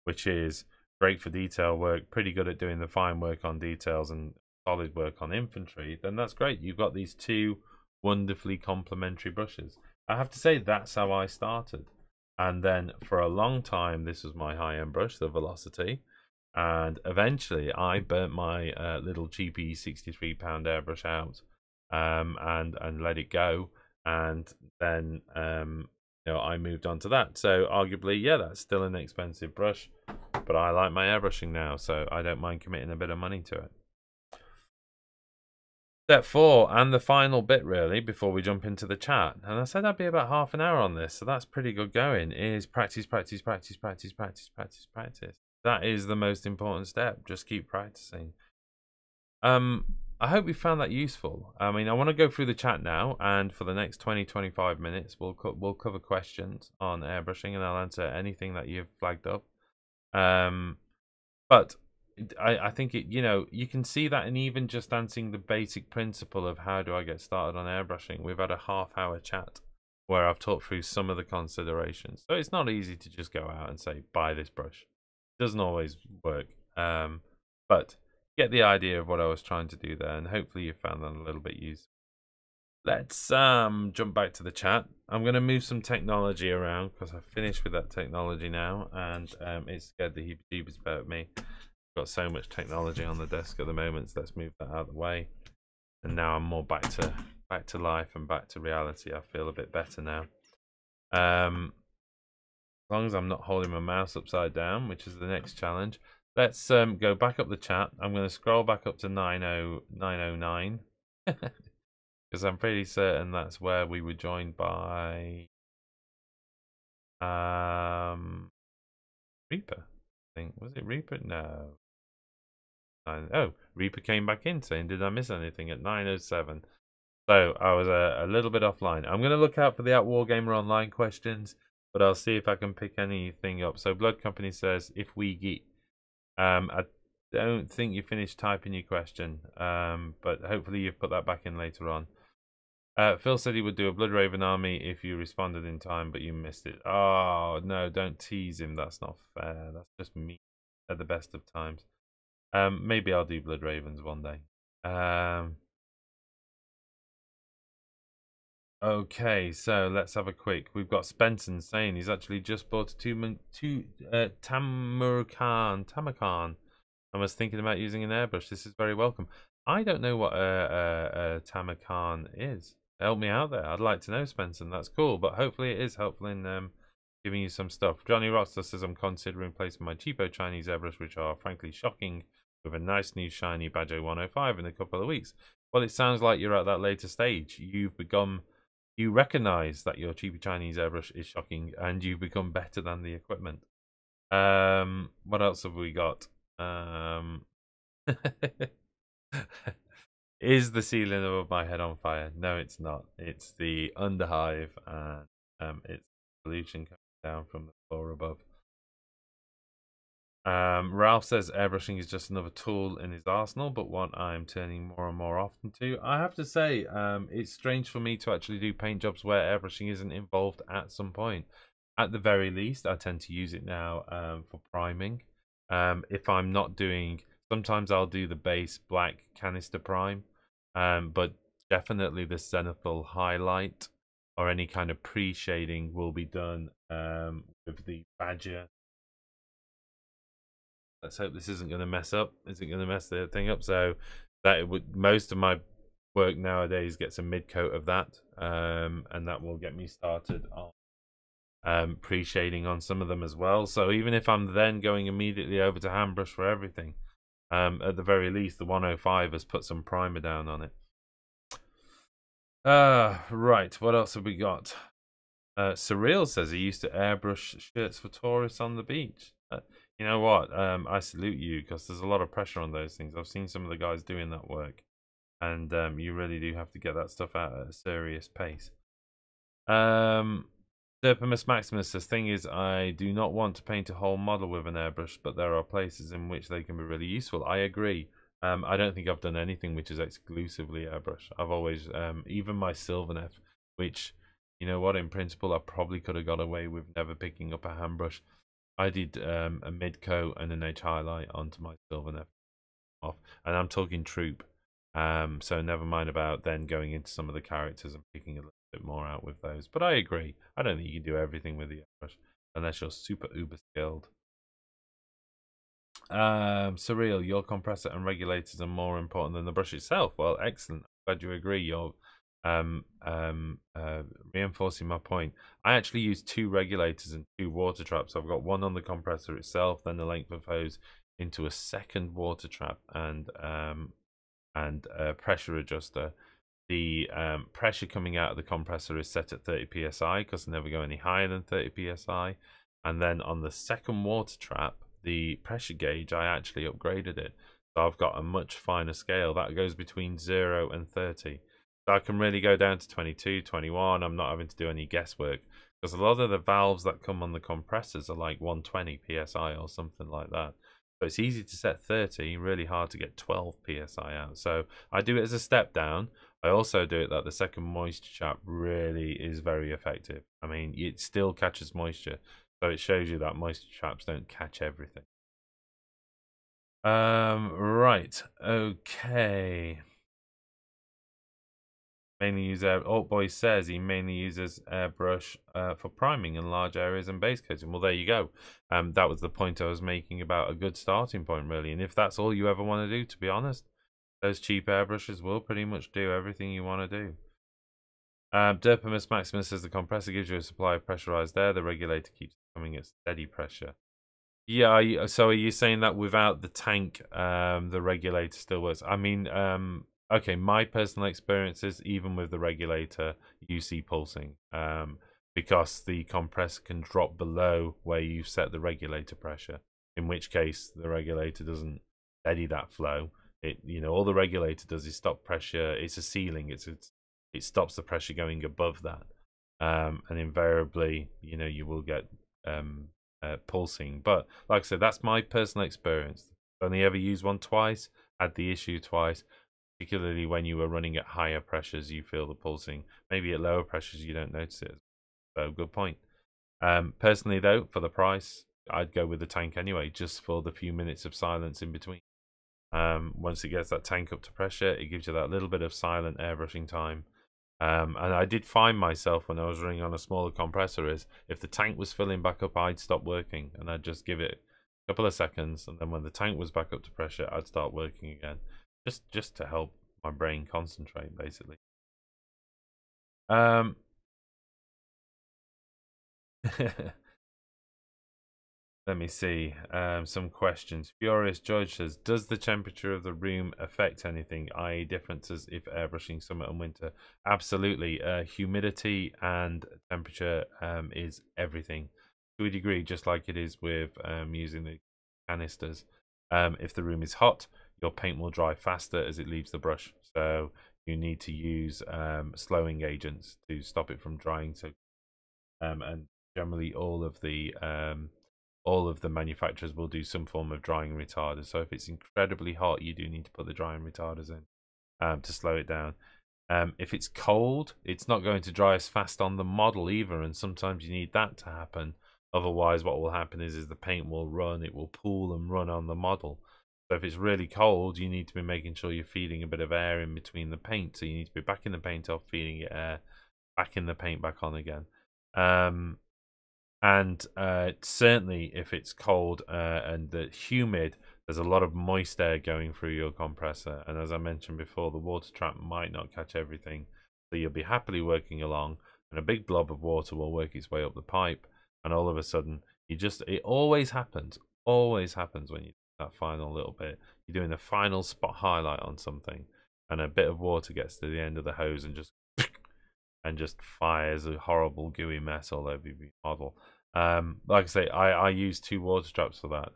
which is great for detail work, pretty good at doing the fine work on details and solid work on infantry, then that's great. You've got these two wonderfully complementary brushes. I have to say that's how I started. And then for a long time, this was my high-end brush, the Velocity. And eventually I burnt my little cheapy £63 airbrush out and let it go, and then you know, I moved on to that. So arguably, yeah, that's still an expensive brush, but I like my airbrushing now, so I don't mind committing a bit of money to it. Step 4, and the final bit really before we jump into the chat, and I said I'd be about half an hour on this, so that's pretty good going, is practice, practice, practice, practice, practice, practice, practice. That is the most important step. Just keep practicing. I hope you found that useful. I mean, I want to go through the chat now, and for the next 20-25 minutes, we'll cover questions on airbrushing, and I'll answer anything that you've flagged up. But I think it, you know, you can see that in even just answering the basic principle of how do I get started on airbrushing. We've had a half-hour chat where I've talked through some of the considerations. So it's not easy to just go out and say, buy this brush. Doesn't always work, but get the idea of what I was trying to do there, and hopefully you found that a little bit useful. Let's jump back to the chat. I'm going to move some technology around because I've finished with that technology now, and it scared the heebie-jeebies about me. I've got so much technology on the desk at the moment, so let's move that out of the way. And now I'm more back to life and back to reality. I feel a bit better now. As long as I'm not holding my mouse upside down, which is the next challenge. Let's go back up the chat. I'm going to scroll back up to 909 because I'm pretty certain that's where we were joined by Reaper. I think, was it Reaper? No. Oh, Reaper came back in saying, did I miss anything at 9:07? So I was a little bit offline. I'm going to look out for the Wargamer Online questions, but I'll see if I can pick anything up. So Blood Company says, if we get, I don't think you finished typing your question, but hopefully you've put that back in later on. Phil said he would do a Blood Raven army if you responded in time, but you missed it. Oh, no, don't tease him. That's not fair. That's just me at the best of times. Maybe I'll do Blood Ravens one day. Okay, so let's have a quick. We've got Spencer saying he's actually just bought a Tamarkan. I was thinking about using an airbrush. This is very welcome. I don't know what a Tamarkan is. Help me out there. I'd like to know, Spencer. That's cool, but hopefully it is helpful in giving you some stuff. Johnny Rockstar says I'm considering placing my cheapo Chinese airbrush, which are frankly shocking, with a nice new shiny Badger 105 in a couple of weeks. Well, it sounds like you're at that later stage. You recognize that your cheapy Chinese airbrush is shocking, and you've become better than the equipment. What else have we got? Is the ceiling above my head on fire? No, it's not. It's the underhive, and it's pollution coming down from the floor above. Ralph says airbrushing is just another tool in his arsenal, but one I'm turning more and more often to. I have to say, it's strange for me to actually do paint jobs where airbrushing isn't involved at some point. At the very least, I tend to use it now for priming. If I'm not doing, sometimes I'll do the base black canister prime, but definitely the zenithal highlight or any kind of pre-shading will be done with the Badger. Let's hope this isn't going to mess up. Isn't going to mess the thing up. So that it would, most of my work nowadays gets a mid coat of that, and that will get me started on pre-shading on some of them as well. So even if I'm then going immediately over to hand brush for everything, at the very least the 105 has put some primer down on it. Right, what else have we got? Surreal says he used to airbrush shirts for tourists on the beach. You know what? I salute you, because there's a lot of pressure on those things. I've seen some of the guys doing that work. and you really do have to get that stuff out at a serious pace. Derpimus Maximus says, thing is, I do not want to paint a whole model with an airbrush, but there are places in which they can be really useful. I agree. I don't think I've done anything which is exclusively airbrush. I've always, even my Sylvaneth, which, you know what, in principle, I probably could have got away with never picking up a hand brush. I did a mid-coat and an edge highlight onto my Sylvaneth off, and I'm talking troop. So never mind about then going into some of the characters and picking a little bit more out with those. But I agree. I don't think you can do everything with the airbrush unless you're super uber skilled. Surreal, your compressor and regulators are more important than the brush itself. Well, excellent. Glad you agree. You're reinforcing my point. I actually use 2 regulators and 2 water traps. I've got one on the compressor itself, then the length of hose into a second water trap and a pressure adjuster. The pressure coming out of the compressor is set at 30 psi because I never go any higher than 30 psi. And then on the second water trap, the pressure gauge, I actually upgraded it. So I've got a much finer scale that goes between 0 and 30. So I can really go down to 22, 21. I'm not having to do any guesswork because a lot of the valves that come on the compressors are like 120 psi or something like that. So it's easy to set 30, really hard to get 12 psi out. So I do it as a step down. I also do it that the second moisture trap really is very effective. I mean, it still catches moisture. So it shows you that moisture traps don't catch everything. Right. Okay. Mainly use Altboy says he mainly uses airbrush for priming in large areas and base coating. Well, there you go. That was the point I was making about a good starting point, really. And if that's all you ever want to do, to be honest, those cheap airbrushes will pretty much do everything you want to do. Derpimus Maximus says the compressor gives you a supply of pressurized air. The regulator keeps coming at steady pressure. Yeah, so are you saying that without the tank, the regulator still works? I mean, okay, my personal experiences, even with the regulator, you see pulsing, because the compressor can drop below where you set the regulator pressure, in which case the regulator doesn't steady that flow. All the regulator does is stop pressure. It's a ceiling. It stops the pressure going above that, and invariably, you will get pulsing. But like I said, that's my personal experience. Only ever used one twice, had the issue twice. Particularly when you were running at higher pressures, you feel the pulsing. Maybe at lower pressures, you don't notice it. So, good point. Personally, though, for the price, I'd go with the tank anyway, just for the few minutes of silence in between. Once it gets that tank up to pressure, it gives you that little bit of silent airbrushing time. And I did find myself when I was running on a smaller compressor is if the tank was filling back up, I'd stop working and I'd just give it a couple of seconds, and then when the tank was back up to pressure, I'd start working again. Just to help my brain concentrate, basically. Let me see. Some questions. Furious George says, does the temperature of the room affect anything, i.e. differences if airbrushing summer and winter? Absolutely. Humidity and temperature is everything to a degree, just like it is with using the canisters. If the room is hot, your paint will dry faster as it leaves the brush, so you need to use slowing agents to stop it from drying. So, and generally all of the manufacturers will do some form of drying retarder. So if it's incredibly hot, you do need to put the drying retarders in to slow it down. If it's cold, it's not going to dry as fast on the model either, and sometimes you need that to happen. Otherwise, what will happen is the paint will run, it will pool and run on the model. So if it's really cold, you need to be making sure you're feeding a bit of air in between the paint. So you need to be backing the paint off, feeding it air, backing the paint back on again. And certainly if it's cold and humid, there's a lot of moist air going through your compressor. And as I mentioned before, the water trap might not catch everything. So you'll be happily working along, and a big blob of water will work its way up the pipe. And all of a sudden, it always happens when you that final little bit, you're doing a final spot highlight on something, and a bit of water gets to the end of the hose and just fires a horrible gooey mess all over your model. Like I say, I use 2 water traps for that,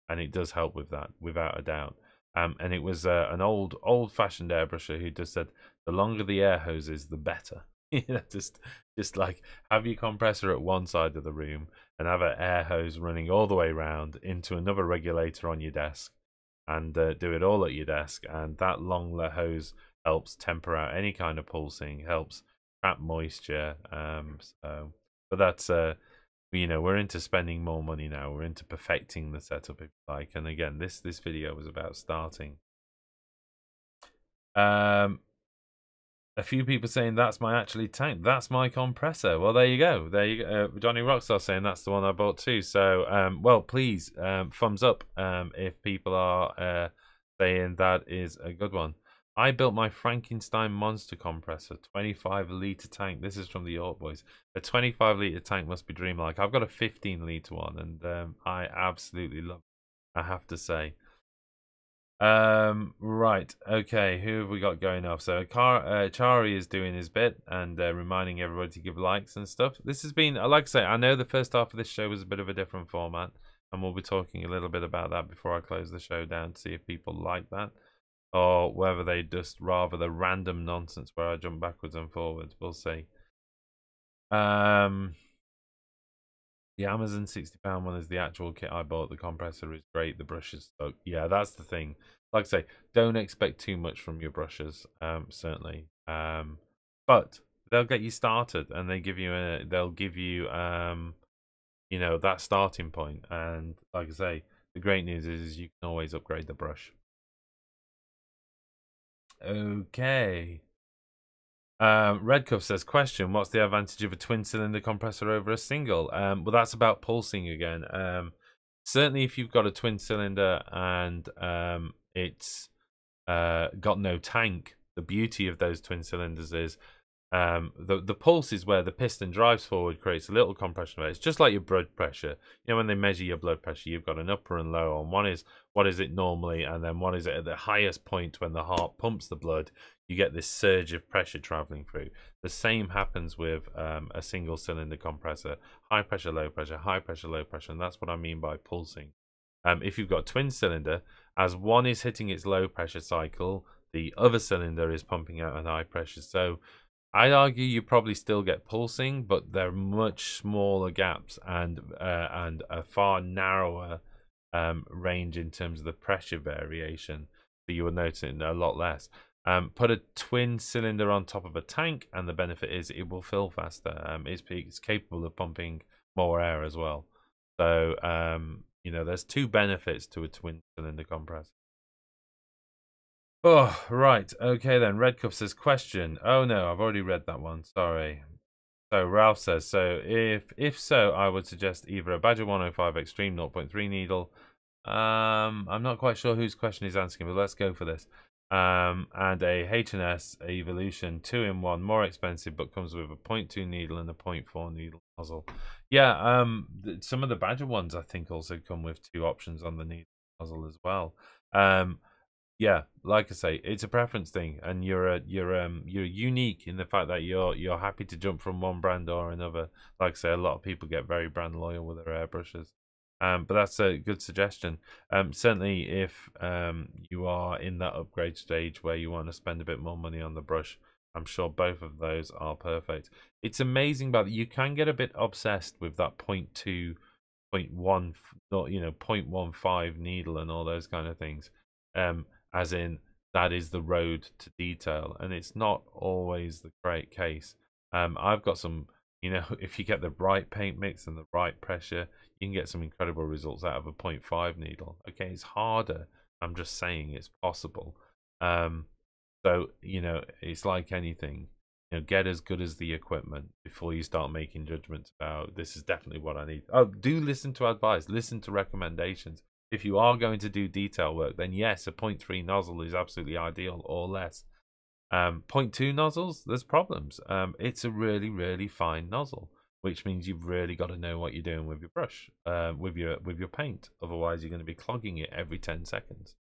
and it does help with that without a doubt. And it was an old-fashioned airbrusher who just said the longer the air hose is, the better. You know, just like have your compressor at one side of the room and have an air hose running all the way around into another regulator on your desk, and do it all at your desk. And that long hose helps temper out any kind of pulsing, helps trap moisture. But that's you know, we're into spending more money now. We're into perfecting the setup, if you like. And again, this video was about starting. A few people saying that's my actually tank. That's my compressor. Well, there you go. There you go. Johnny Rockstar saying that's the one I bought too. So, well, please, thumbs up if people are saying that is a good one. I built my Frankenstein monster compressor, 25-litre tank. This is from the York Boys. A 25-litre tank must be dreamlike. I've got a 15-litre one, and I absolutely love it, I have to say. Right, okay, who have we got going off? So Chari is doing his bit and reminding everybody to give likes and stuff. This has been, like I say, I know the first half of this show was a bit of a different format, and we'll be talking a little bit about that before I close the show down to see if people like that, or whether they just rather the random nonsense where I jump backwards and forwards. We'll see. The Amazon £60 one is the actual kit I bought. The compressor is great. The brushes stuck. Yeah, that's the thing. Like I say, don't expect too much from your brushes, certainly. But they'll get you started, and they'll give you you know, that starting point. And like I say, the great news is you can always upgrade the brush. Okay. Redcuff says, question, what's the advantage of a twin cylinder compressor over a single? Well, that's about pulsing again. Certainly if you've got a twin cylinder and it's got no tank, the beauty of those twin cylinders is the pulse is where the piston drives forward, creates a little compression rate. It's just like your blood pressure. You know, when they measure your blood pressure, you've got an upper and lower, and one is what is it normally, and then what is it at the highest point when the heart pumps the blood. You get this surge of pressure traveling through. The same happens with a single cylinder compressor. High pressure, low pressure, high pressure, low pressure, and that's what I mean by pulsing. If you've got twin cylinder, as one is hitting its low pressure cycle, the other cylinder is pumping out at high pressure. So I'd argue you probably still get pulsing, but they're much smaller gaps and a far narrower range in terms of the pressure variation. So you will notice it a lot less. Put a twin cylinder on top of a tank, and the benefit is it will fill faster. It's capable of pumping more air as well. So you know, there's two benefits to a twin cylinder compressor. Oh, right. Okay, then. Redcuff says, question. Oh, no, I've already read that one. Sorry. So, Ralph says, so if so, I would suggest either a Badger 105 Extreme 0.3 needle. I'm not quite sure whose question he's answering, but let's go for this. And a H&S Evolution 2-in-1, more expensive, but comes with a 0.2 needle and a 0.4 needle nozzle. Yeah, some of the Badger ones, I think, also come with two options on the needle nozzle as well. Yeah, like I say, it's a preference thing, and you're unique in the fact that you're happy to jump from one brand or another. Like I say, a lot of people get very brand loyal with their airbrushes, but that's a good suggestion. Certainly, if you are in that upgrade stage where you want to spend a bit more money on the brush, I'm sure both of those are perfect. It's amazing, but you can get a bit obsessed with that 0.2, 0.1, you know, 0.15 needle and all those kind of things. As in, that is the road to detail, and it's not always the great case. I've got some, you know, if you get the right paint mix and the right pressure, you can get some incredible results out of a 0.5 needle. Okay, it's harder. I'm just saying it's possible. So, you know, it's like anything. You know, get as good as the equipment before you start making judgments about this is definitely what I need. Oh, do listen to advice, listen to recommendations. If you are going to do detail work, then yes, a 0.3 nozzle is absolutely ideal, or less. 0.2 nozzles, there's problems. It's a really, really fine nozzle, which means you've really got to know what you're doing with your brush, with your paint. Otherwise, you're going to be clogging it every 10 seconds.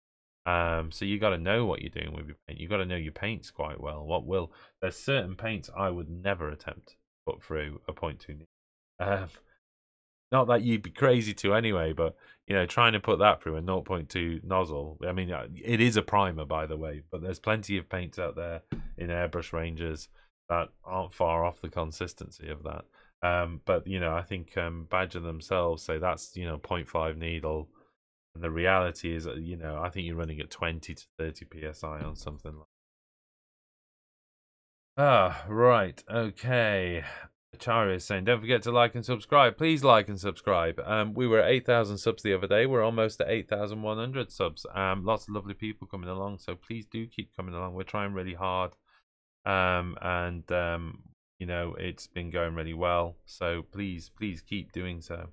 So you got to know what you're doing with your paint. You got to know your paints quite well. There's certain paints I would never attempt to put through a 0.2. Not that you'd be crazy to anyway, but you know, trying to put that through a 0.2 nozzle. I mean, it is a primer, by the way, but there's plenty of paints out there in airbrush ranges that aren't far off the consistency of that. But you know, I think Badger themselves say that's, you know, 0.5 needle, and the reality is, you know, I think you're running at 20 to 30 psi on something like. Ah, right, okay. Chari is saying, don't forget to like and subscribe. Please like and subscribe. We were at 8,000 subs the other day. We're almost at 8,100 subs. Lots of lovely people coming along, so please do keep coming along. We're trying really hard, and you know, it's been going really well. So please keep doing so.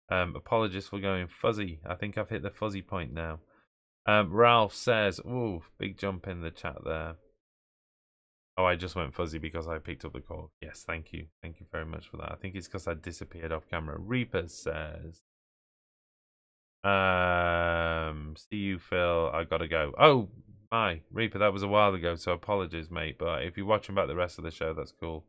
Apologies for going fuzzy. I think I've hit the fuzzy point now. Ralph says, ooh, big jump in the chat there. Oh, I just went fuzzy because I picked up the call. Yes, thank you. Thank you very much for that. I think it's because I disappeared off camera. Reaper says, see you, Phil. I gotta go. Oh, my. Reaper, that was a while ago, so apologies, mate. But if you're watching back the rest of the show, that's cool.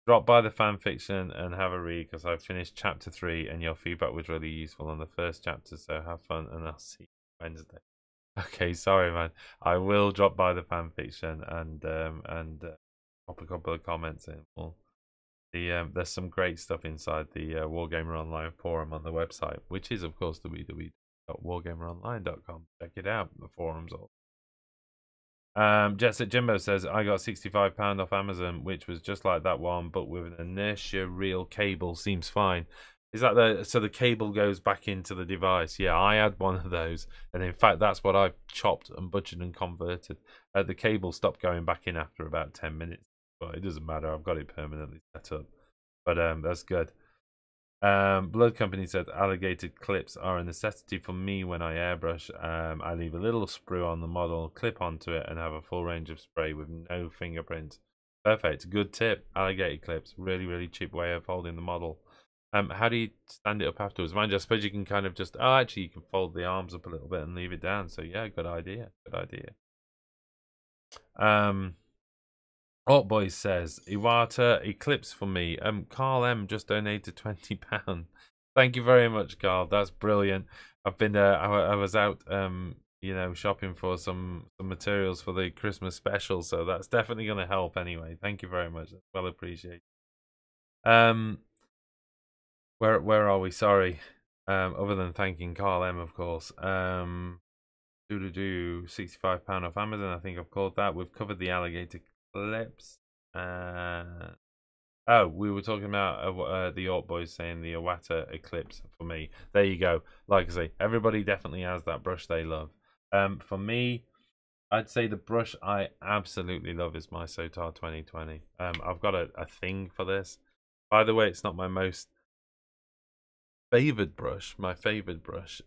Drop by the fan fiction and have a read because I've finished chapter 3 and your feedback was really useful on the first chapter, so have fun and I'll see you Wednesday. Okay, sorry, man. I will drop by the fan fiction and pop a couple of comments in. Well, there's some great stuff inside the Wargamer Online forum on the website, which is of course www.wargameronline.com. Check it out. The forums all. Jet Set Jimbo says, I got £65 off Amazon, which was just like that one, but with an inertia reel cable. Seems fine. Is that so the cable goes back into the device? Yeah, I had one of those, and in fact, that's what I've chopped and butchered and converted. The cable stopped going back in after about 10 minutes, but it doesn't matter. I've got it permanently set up. But that's good. Blood Company said alligator clips are a necessity for me when I airbrush. I leave a little sprue on the model, clip onto it, and have a full range of spray with no fingerprint. Perfect. Good tip. Alligator clips. Really cheap way of holding the model. How do you stand it up afterwards? Mind you, I suppose you can kind of just, oh, actually, you can fold the arms up a little bit and leave it down. So yeah, good idea. Good idea. Alt Boys says, Iwata Eclipse for me. Carl M just donated £20. Thank you very much, Carl. That's brilliant. I've been I was out you know, shopping for some materials for the Christmas special, so that's definitely gonna help anyway. Thank you very much. That's well appreciated. Where are we? Sorry. Other than thanking Carl M, of course. £65 off Amazon. I think I've called that. We've covered the alligator clips. Oh, we were talking about the Alt Boys saying the Iwata Eclipse for me. There you go. Like I say, everybody definitely has that brush they love. For me, I'd say the brush I absolutely love is my Sotar 2020. I've got a thing for this. By the way, it's not my most favored brush. My favorite brush,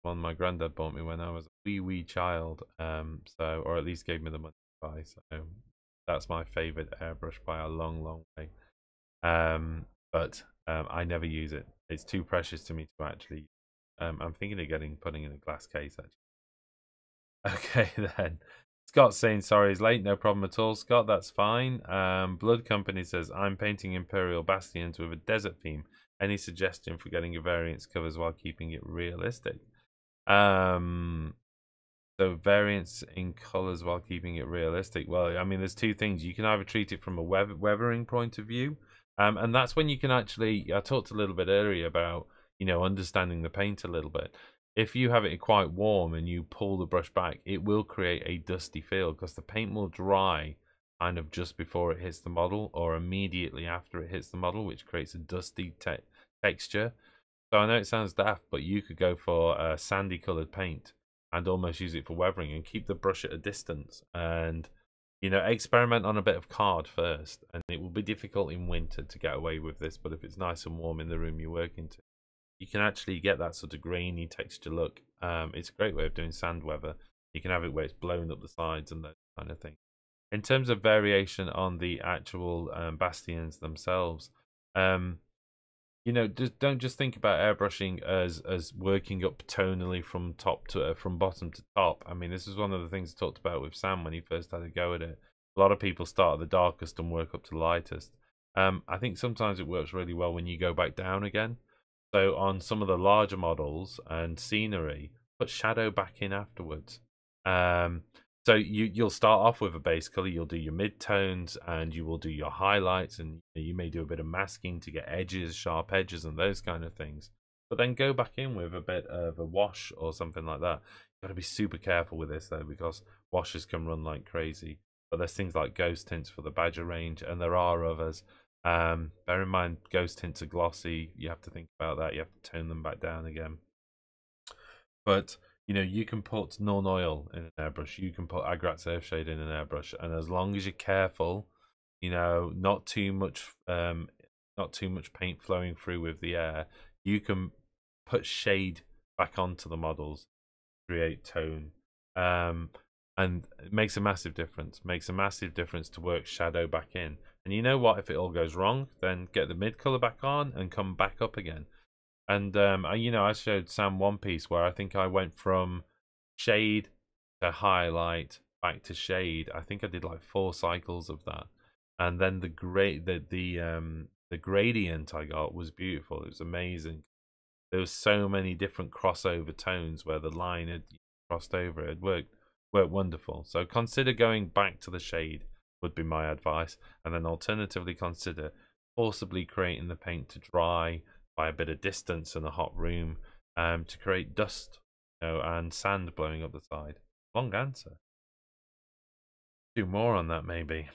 one my granddad bought me when I was a wee child. So, or at least gave me the money to buy. So that's my favorite airbrush by a long way. But I never use it. It's too precious to me to actually. I'm thinking of putting in a glass case actually. Okay then. Scott's saying sorry he's late, no problem at all. Scott, that's fine. Blood Company says I'm painting Imperial Bastions with a desert theme. Any suggestion for getting a variance covers while keeping it realistic? So variance in colors while keeping it realistic. Well, I mean, there's two things. You can either treat it from a weathering point of view, and that's when you can actually. I talked a little bit earlier about, you know, understanding the paint a little bit. If you have it quite warm and you pull the brush back, it will create a dusty feel because the paint will dry kind of just before it hits the model or immediately after it hits the model, which creates a dusty texture. So I know it sounds daft, but you could go for a sandy colored paint and almost use it for weathering and keep the brush at a distance and, you know, experiment on a bit of card first. And it will be difficult in winter to get away with this, but if it's nice and warm in the room you work into, you can actually get that sort of grainy texture look. It's a great way of doing sand weather. You can have it where it's blown up the sides and that kind of thing. In terms of variation on the actual bastions themselves, you know, don't just think about airbrushing as working up tonally from bottom to top. I mean, this is one of the things I talked about with Sam when he first had a go at it. A lot of people start at the darkest and work up to the lightest. I think sometimes it works really well when you go back down again. So on some of the larger models and scenery, put shadow back in afterwards. So you'll start off with a base color, you'll do your mid-tones, and you will do your highlights, and you may do a bit of masking to get edges, sharp edges, and those kind of things. But then go back in with a bit of a wash or something like that. You've got to be super careful with this though, because washes can run like crazy. But there's things like ghost tints for the Badger range, and there are others. Bear in mind, ghost tints are glossy. You have to think about that. You have to tone them back down again. But you can put non-oil in an airbrush. You can put Agrat's Earthshade in an airbrush, and as long as you're careful, not too much paint flowing through with the air, you can put shade back onto the models, create tone, and it makes a massive difference. Makes a massive difference to work shadow back in. And you know what? If it all goes wrong, then get the mid color back on and come back up again. And I showed Sam one piece where I think I went from shade to highlight back to shade. I think I did like 4 cycles of that, and then the gradient I got was beautiful. It was amazing. There was so many different crossover tones where the line had crossed over. It worked wonderful. So consider going back to the shade would be my advice, and then alternatively consider forcibly creating the paint to dry by a bit of distance in a hot room, to create dust, and sand blowing up the side. Long answer. Do more on that maybe.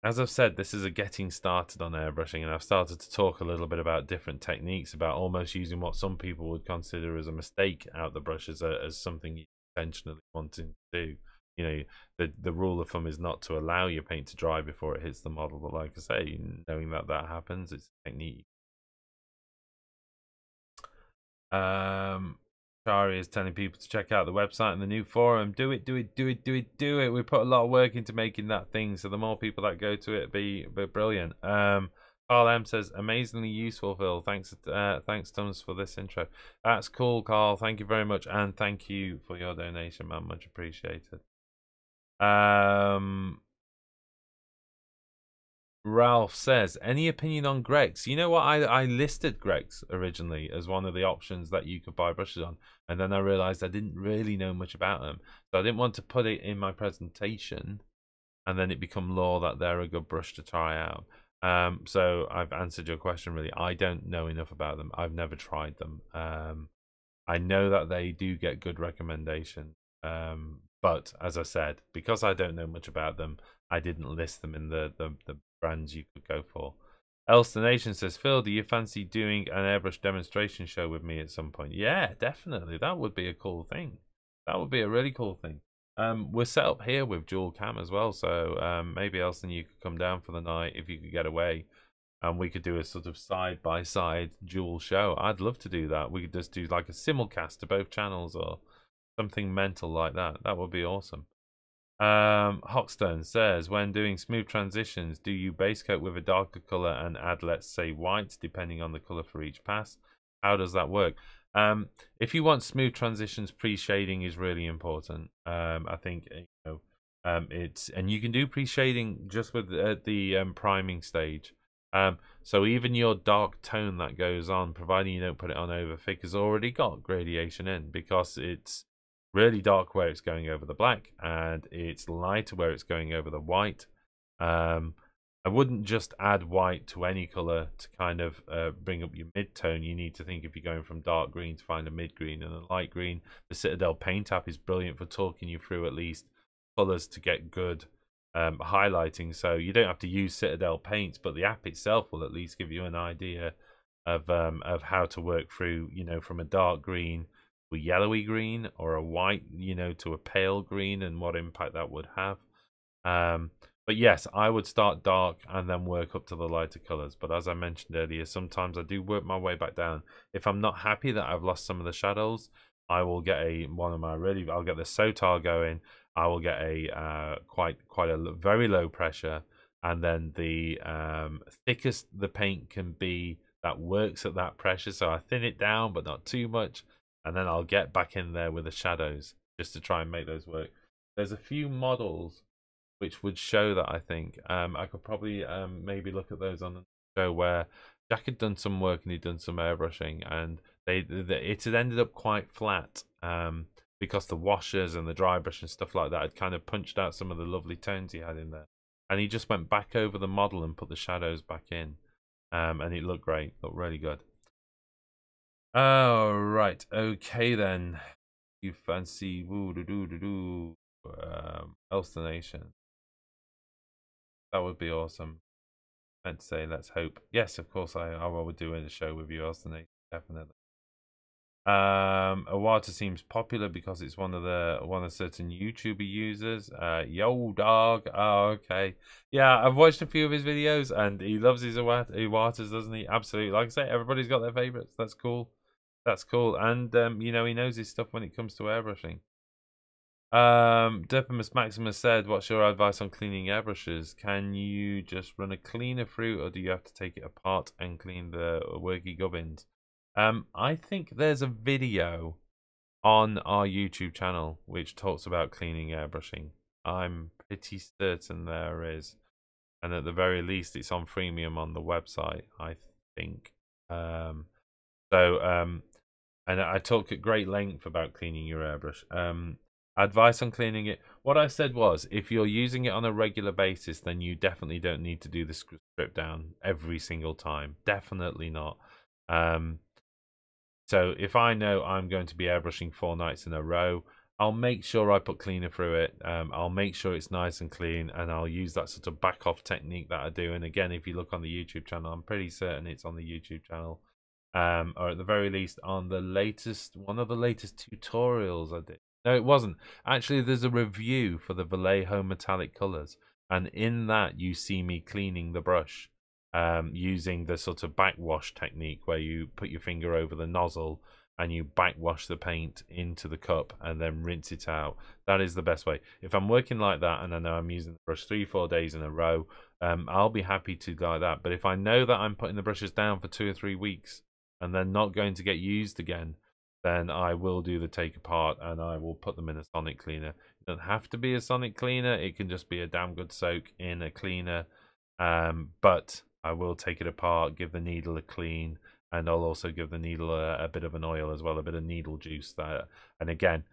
As I've said, this is a getting started on airbrushing, and I've started to talk a little bit about different techniques, about almost using what some people would consider as a mistake out the brush as something you intentionally wanting to do. The rule of thumb is not to allow your paint to dry before it hits the model, but like I say, knowing that happens, it's a technique. Shari is telling people to check out the website and the new forum. Do it. We put a lot of work into making that thing, so the more people that go to it, be brilliant. Carl M says, amazingly useful, Phil. Thanks tons for this intro. That's cool, Carl. Thank you very much, and thank you for your donation, man. Much appreciated. Ralph says, any opinion on Grex? You know what? I listed Grex originally as one of the options that you could buy brushes on, and then I realized I didn't really know much about them, so I didn't want to put it in my presentation and then it become law that they're a good brush to try out. So I've answered your question really. I don't know enough about them. I've never tried them. I know that they do get good recommendation, but as I said, because I don't know much about them, I didn't list them in the brands you could go for. Elster Nation says, Phil, do you fancy doing an airbrush demonstration show with me at some point? Yeah, definitely. That would be a cool thing. That would be a really cool thing. We're set up here with dual cam as well, so maybe Elston, you could come down for the night if you could get away, and we could do a sort of side-by-side dual show. I'd love to do that. We could just do like a simulcast to both channels or something mental like that. That would be awesome. Hoxton says, when doing smooth transitions, do you base coat with a darker color and add, let's say, whites depending on the color for each pass? How does that work? If you want smooth transitions, pre-shading is really important. I think and you can do pre-shading just with the priming stage. So even your dark tone that goes on, providing you don't put it on over thick, has already got gradation in, because it's really dark where it's going over the black, and it's lighter where it's going over the white. I wouldn't just add white to any color to kind of bring up your mid-tone. You need to think, if you're going from dark green, to find a mid-green and a light green. The Citadel Paint app is brilliant for talking you through at least colors to get good highlighting. So you don't have to use Citadel paints, but the app itself will at least give you an idea of how to work through, from a dark green to a yellowy green, or a white, to a pale green, and what impact that would have. But yes, I would start dark and then work up to the lighter colors. But as I mentioned earlier, sometimes I do work my way back down. If I'm not happy that I've lost some of the shadows, I will get I'll get the Sotar going. I will get a quite a very low pressure, and then the thickest the paint can be that works at that pressure. So I thin it down, but not too much, and then I'll get back in there with the shadows just to try and make those work. There's a few models which would show that, I think. I could probably maybe look at those on the show where Jack had done some work and he'd done some airbrushing, and it had ended up quite flat because the washers and the dry brush and stuff like that had kind of punched out some of the lovely tones he had in there. And he just went back over the model and put the shadows back in, and it looked great, looked really good. Oh, right, okay then. You fancy Elster Nation? That would be awesome. I'd say let's hope. Yes, of course I will do a show with you, Elster Nation, definitely. Awata seems popular because it's one of certain YouTuber users. Yo dog. Oh, okay. Yeah, I've watched a few of his videos and he loves his Awatas, doesn't he? Absolutely. Like I say, everybody's got their favorites. That's cool. That's cool. And you know, he knows his stuff when it comes to airbrushing. Derpimus Maximus said, what's your advice on cleaning airbrushes? Can you just run a cleaner through, or do you have to take it apart and clean the worky gubbins? I think there's a video on our YouTube channel which talks about cleaning airbrushing. I'm pretty certain there is. And at the very least, it's on freemium on the website, I think. And I talk at great length about cleaning your airbrush. Advice on cleaning it. What I said was, if you're using it on a regular basis, then you definitely don't need to do the strip down every single time. Definitely not. So if I know I'm going to be airbrushing 4 nights in a row, I'll make sure I put cleaner through it. I'll make sure it's nice and clean, and I'll use that sort of back off technique that I do. And again, if you look on the YouTube channel, I'm pretty certain it's on the YouTube channel, or at the very least on the latest one of the latest tutorials I did. No, it wasn't. Actually, there's a review for the Vallejo metallic colors, and in that you see me cleaning the brush. Using the sort of backwash technique where you put your finger over the nozzle and you backwash the paint into the cup and then rinse it out. That is the best way. If I'm working like that and I know I'm using the brush 3-4 days in a row, I'll be happy to like that. But if I know that I'm putting the brushes down for 2 or 3 weeks and they're not going to get used again, then I will do the take apart and I will put them in a sonic cleaner. It doesn't have to be a sonic cleaner. It can just be a damn good soak in a cleaner. But I will take it apart, give the needle a clean, and I'll also give the needle a bit of an oil as well, a bit of needle juice. And again,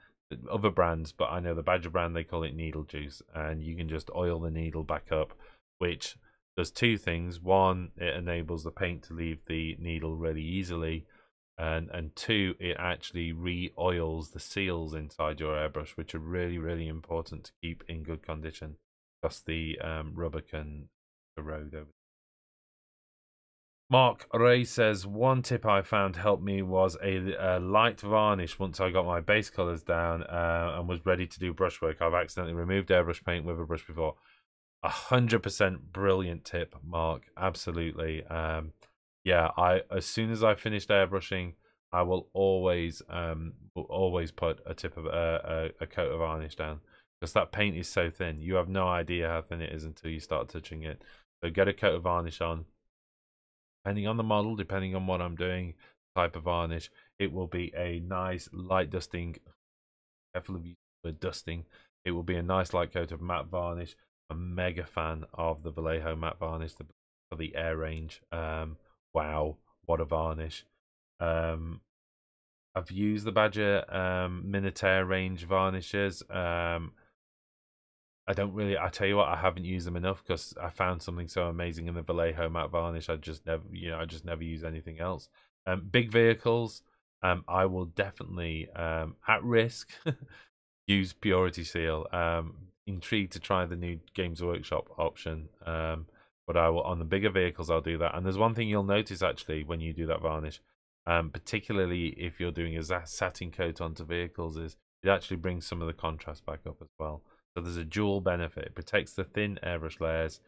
other brands, but I know the Badger brand, they call it needle juice, and you can just oil the needle back up, which does 2 things. 1, it enables the paint to leave the needle really easily, and 2, it actually re-oils the seals inside your airbrush, which are really, really important to keep in good condition, because the rubber can erode over. Mark Ray says, one tip I found helped me was a light varnish once I got my base colors down and was ready to do brushwork. I've accidentally removed airbrush paint with a brush before. 100% brilliant tip, Mark. Absolutely. Yeah, as soon as I finished airbrushing, I will always put a tip of a coat of varnish down, because that paint is so thin. You have no idea how thin it is until you start touching it. So get a coat of varnish on. Depending on the model, depending on what I'm doing, type of varnish, it will be a nice light dusting. Careful of the dusting. It will be a nice light coat of matte varnish. I'm a mega fan of the Vallejo matte varnish for the Air range. Wow, what a varnish! I've used the Badger Minotaur range varnishes. I tell you what, I haven't used them enough because I found something so amazing in the Vallejo matte varnish. I just never use anything else. Big vehicles, I will definitely, at risk, use Purity Seal. Intrigued to try the new Games Workshop option, but I will, on the bigger vehicles, I'll do that. And there's one thing you'll notice actually when you do that varnish, particularly if you're doing a satin coat onto vehicles, is it actually brings some of the contrast back up as well. So there's a dual benefit. It protects the thin airbrush layers.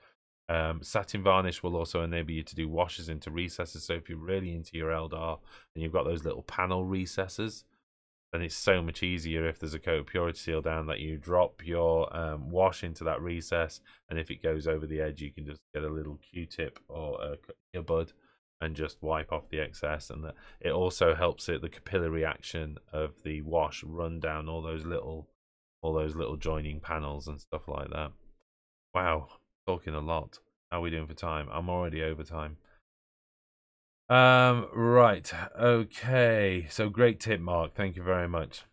Satin varnish will also enable you to do washes into recesses. So if you're really into your Eldar and you've got those little panel recesses, then it's so much easier if there's a coat of Purity Seal down that you drop your wash into that recess, and if it goes over the edge, you can just get a little Q-tip or a earbud and just wipe off the excess. And it also helps the capillary action of the wash run down all those little joining panels and stuff like that. Wow, talking a lot. How are we doing for time? I'm already over time. Right. Okay. So great tip, Mark. Thank you very much.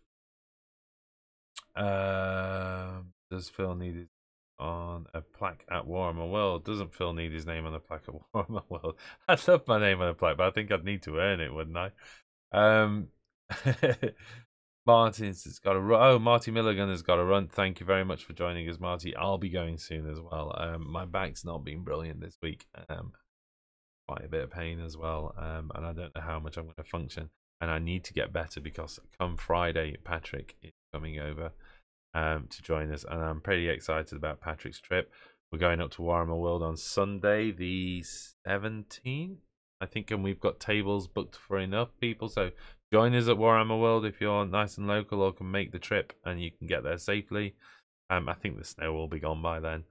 Does Phil need his on a plaque at Warhammer World? Doesn't Phil need his name on a plaque at Warhammer World? I'd love my name on a plaque, but I think I'd need to earn it, wouldn't I? Martin's has got a run. Oh, Marty Milligan has got a run. Thank you very much for joining us, Marty. I'll be going soon as well. My back's not been brilliant this week. Quite a bit of pain as well. And I don't know how much I'm going to function. And I need to get better because come Friday, Patrick is coming over to join us, and I'm pretty excited about Patrick's trip. We're going up to Warhammer World on Sunday, the 17th, I think, and we've got tables booked for enough people. So join us at Warhammer World if you're nice and local or can make the trip and you can get there safely. I think the snow will be gone by then.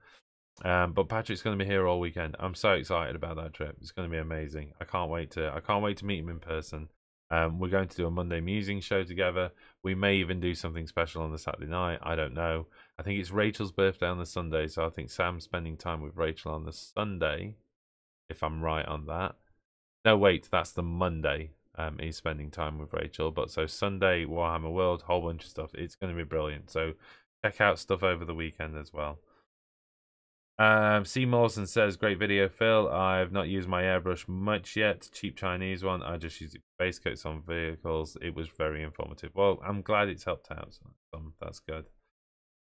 But Patrick's going to be here all weekend. I'm so excited about that trip. It's going to be amazing. I can't wait to meet him in person. We're going to do a Monday Musing show together. We may even do something special on the Saturday night. I don't know. I think it's Rachel's birthday on the Sunday, so I think Sam's spending time with Rachel on the Sunday, if I'm right on that. No, wait, that's the Monday. He's spending time with Rachel. But so Sunday, Warhammer World, whole bunch of stuff. It's going to be brilliant. So check out stuff over the weekend as well. C. Mawson says, great video, Phil. I've not used my airbrush much yet. Cheap Chinese one. I just used base coats on vehicles. It was very informative. Well, I'm glad it's helped out. So, that's good.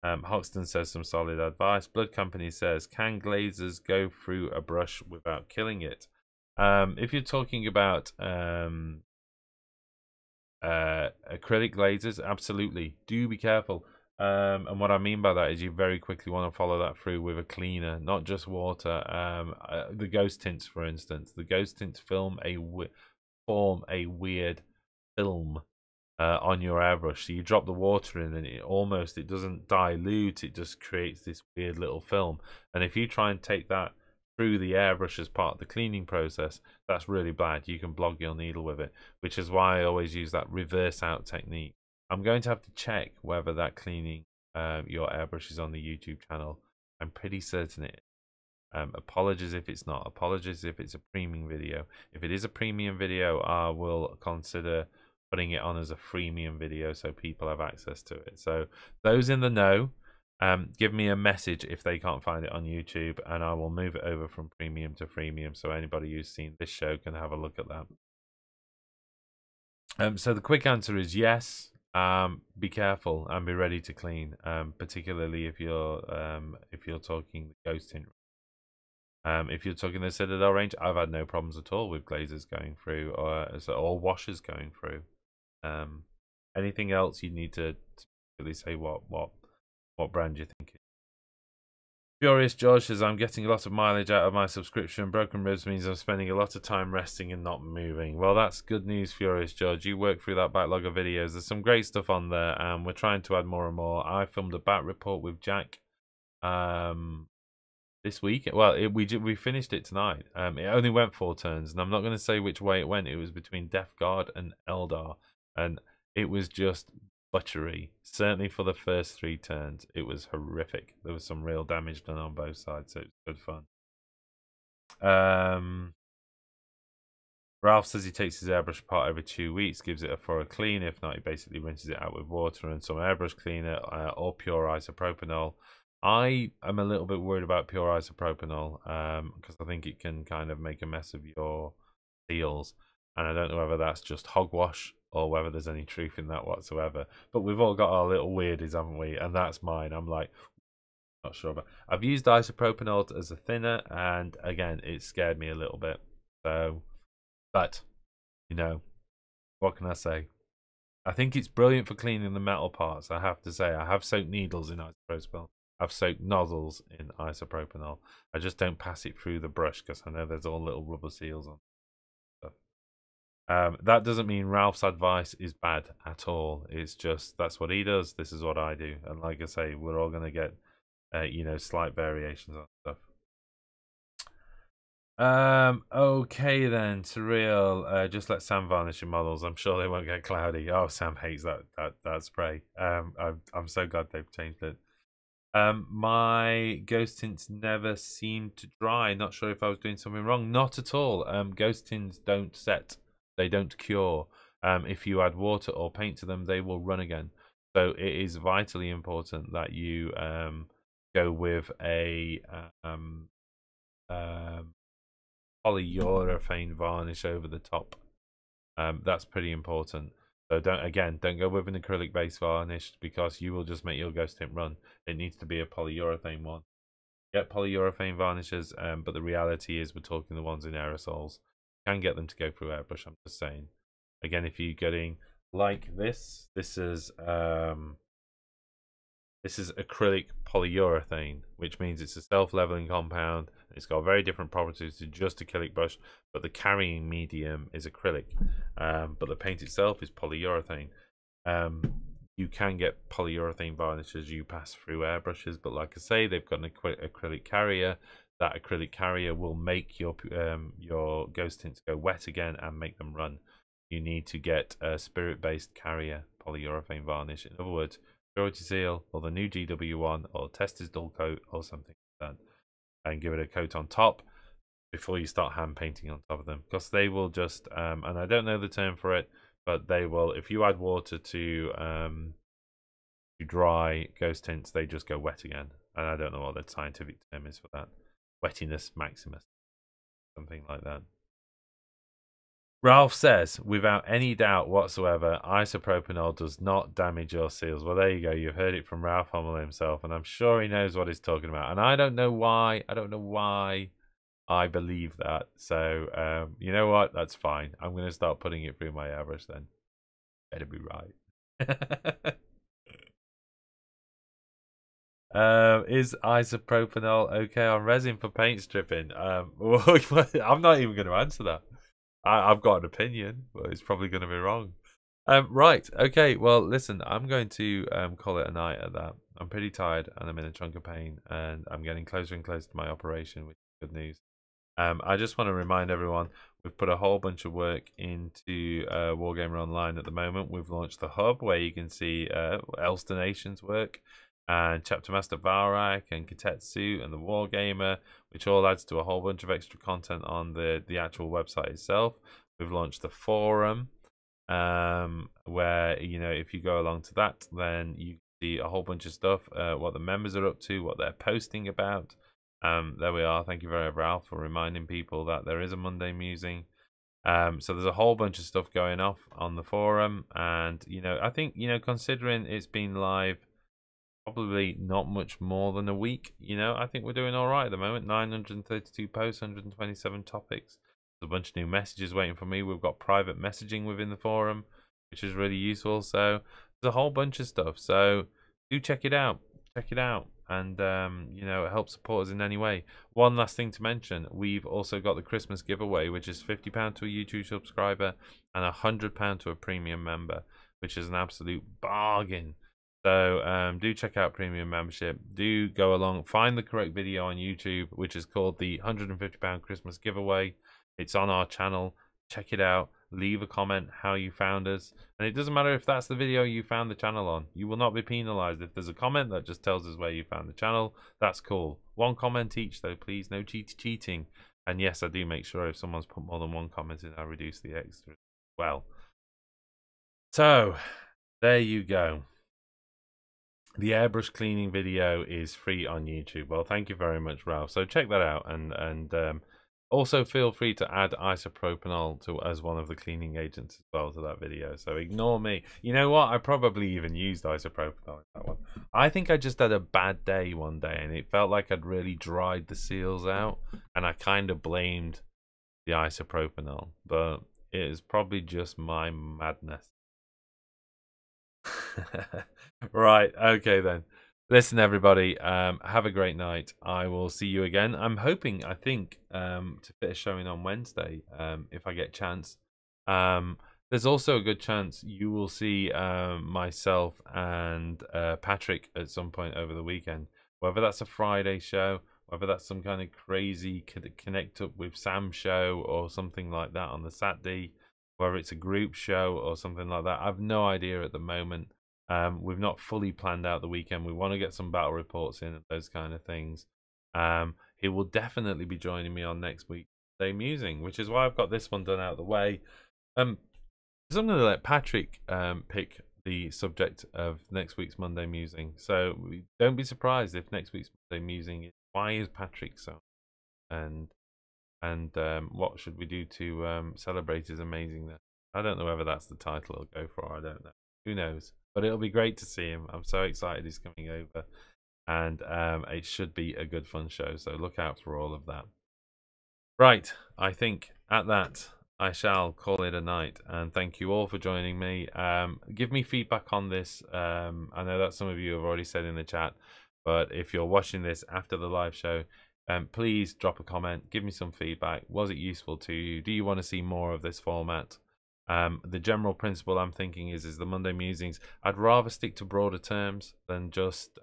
Hoxton says some solid advice. Blood Company says, can glazers go through a brush without killing it? If you're talking about acrylic glazers, absolutely. Do be careful. And what I mean by that is you very quickly want to follow that through with a cleaner, not just water. The ghost tints, for instance, the ghost tints form a weird film on your airbrush. So you drop the water in and it doesn't dilute, it just creates this weird little film. And if you try and take that through the airbrush as part of the cleaning process, that's really bad. You can blog your needle with it, which is why I always use that reverse out technique. I'm going to have to check whether that cleaning your airbrush is on the YouTube channel. I'm pretty certain it is. Apologies if it's not. Apologies if it's a premium video. If it is a premium video, I will consider putting it on as a freemium video so people have access to it. So those in the know, give me a message if they can't find it on YouTube, and I will move it over from premium to freemium so anybody who's seen this show can have a look at that. So the quick answer is yes. Be careful and be ready to clean, particularly if you're talking the ghost tint. If you're talking the Citadel range, I've had no problems at all with glazers going through or washers going through. Anything else you need to really say what brand you think? Furious George says, I'm getting a lot of mileage out of my subscription. Broken ribs means I'm spending a lot of time resting and not moving. Well, that's good news, Furious George. You work through that backlog of videos. There's some great stuff on there, and we're trying to add more and more. I filmed a bat report with Jack this week. Well, we finished it tonight. It only went 4 turns, and I'm not going to say which way it went. It was between Death Guard and Eldar, and it was just butchery. Certainly for the first 3 turns, it was horrific. There was some real damage done on both sides, so it was good fun. Ralph says he takes his airbrush apart every 2 weeks, gives it a thorough clean. If not, he basically rinses it out with water and some airbrush cleaner or pure isopropanol. I am a little bit worried about pure isopropanol because I think it can kind of make a mess of your seals, and I don't know whether that's just hogwash or whether there's any truth in that whatsoever. But we've all got our little weirdies, haven't we? And that's mine. I'm like, not sure about. I've used isopropanol as a thinner, and again, it scared me a little bit. So, but you know, what can I say? I think it's brilliant for cleaning the metal parts. I have to say, I have soaked needles in isopropanol. I've soaked nozzles in isopropanol. I just don't pass it through the brush because I know there's all little rubber seals on stuff. That doesn't mean Ralph's advice is bad at all. It's just that's what he does. This is what I do, and like I say, we're all gonna get slight variations on stuff. Okay then, Surreal. Just let Sam varnish your models. I'm sure they won't get cloudy. Oh, Sam hates that spray. I'm so glad they've changed it. My ghost tints never seemed to dry. Not sure if I was doing something wrong. Not at all. Ghost tints don't set. They don't cure. If you add water or paint to them, they will run again. So it is vitally important that you go with a polyurethane varnish over the top. That's pretty important. So don't go with an acrylic base varnish, because you will just make your ghost tint run. It needs to be a polyurethane one. Get polyurethane varnishes, but the reality is we're talking the ones in aerosols. You can get them to go through airbrush, I'm just saying. Again, if you're getting like this is acrylic polyurethane, which means it's a self-leveling compound. It's got very different properties to just acrylic brush, but the carrying medium is acrylic. But the paint itself is polyurethane. You can get polyurethane varnish as you pass through airbrushes, but like I say, they've got an acrylic carrier. That acrylic carrier will make your ghost tints go wet again and make them run. You need to get a spirit-based carrier polyurethane varnish. In other words, Purity Seal or the new GW1 or Tester's Dull Coat or something like that, and give it a coat on top before you start hand painting on top of them, because they will just and I don't know the term for it, but they will, if you add water to dry ghost tints, they just go wet again. And I don't know what the scientific term is for that. Wettiness maximus, something like that. Ralph says, without any doubt whatsoever, isopropanol does not damage your seals. Well, there you go. You've heard it from Ralph Hummel himself, and I'm sure he knows what he's talking about. And I don't know why. I believe that. So, you know what? That's fine. I'm going to start putting it through my airbrush then. Better be right. Is isopropanol okay on resin for paint stripping? I'm not even going to answer that. I've got an opinion, but it's probably going to be wrong. Right, okay, well, listen, I'm going to call it a night at that. I'm pretty tired, and I'm in a chunk of pain, and I'm getting closer and closer to my operation, which is good news. I just want to remind everyone, we've put a whole bunch of work into Wargamer Online at the moment. We've launched the hub, where you can see Elster Nation's work, and Chapter Master Valrak and Katetsu and the Wargamer, which all adds to a whole bunch of extra content on the actual website itself. We've launched the forum, where, you know, if you go along to that, then you see a whole bunch of stuff, what the members are up to, what they're posting about. There we are. Thank you very much, Ralph, for reminding people that there is a Monday Musing. So there's a whole bunch of stuff going off on the forum, and, you know, I think, you know, considering it's been live probably not much more than a week, you know, I think we're doing all right at the moment. 932 posts, 127 topics. There's a bunch of new messages waiting for me. We've got private messaging within the forum, which is really useful. So there's a whole bunch of stuff. So do check it out. Check it out. And, you know, help support us in any way. One last thing to mention, we've also got the Christmas giveaway, which is £50 to a YouTube subscriber and £100 to a premium member, which is an absolute bargain. So do check out premium membership. Do go along, find the correct video on YouTube, which is called the £150 Christmas giveaway. It's on our channel. Check it out. Leave a comment how you found us. And it doesn't matter if that's the video you found the channel on. You will not be penalized. If there's a comment that just tells us where you found the channel, that's cool. One comment each though, please. No cheating. And yes, I do make sure if someone's put more than one comment in, I reduce the extra as well. So there you go. The airbrush cleaning video is free on YouTube. Well, thank you very much, Ralph. So check that out, and also feel free to add isopropanol to as one of the cleaning agents as well to that video. So ignore me. You know what? I probably even used isopropanol in that one. I think I just had a bad day one day, and it felt like I'd really dried the seals out, and I kind of blamed the isopropanol, but it is probably just my madness. Right, okay then. Listen, everybody, have a great night. I will see you again. I'm hoping, I think, to fit a showing on Wednesday, if I get a chance. There's also a good chance you will see myself and Patrick at some point over the weekend. Whether that's a Friday show, whether that's some kind of crazy connect up with Sam show or something like that on the Saturday, whether it's a group show or something like that. I've no idea at the moment. We've not fully planned out the weekend. We want to get some battle reports in and those kind of things. He will definitely be joining me on next week's Day Musing, which is why I've got this one done out of the way. So I'm going to let Patrick pick the subject of next week's Monday Musing. So don't be surprised if next week's Monday Musing is why is Patrick so, and what should we do to celebrate his amazingness. I don't know whether that's the title I'll go for. I don't know. Who knows? But it'll be great to see him. I'm so excited he's coming over, and it should be a good fun show. So look out for all of that. Right, I think at that I shall call it a night, and thank you all for joining me. Give me feedback on this. I know that some of you have already said in the chat, but if you're watching this after the live show, please drop a comment, give me some feedback. Was it useful to you? Do you want to see more of this format? The general principle I'm thinking is the Monday Musings. I'd rather stick to broader terms than just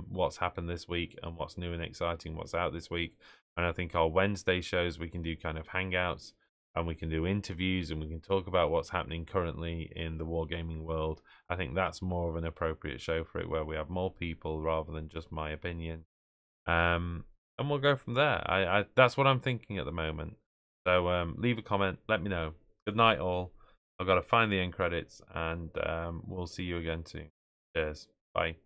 what's happened this week and what's new and exciting, what's out this week. And I think our Wednesday shows, we can do kind of hangouts, and we can do interviews, and we can talk about what's happening currently in the wargaming world. I think that's more of an appropriate show for it, where we have more people rather than just my opinion. And we'll go from there. That's what I'm thinking at the moment. So leave a comment, let me know. Good night all. I've got to find the end credits, and we'll see you again soon. Cheers. Bye.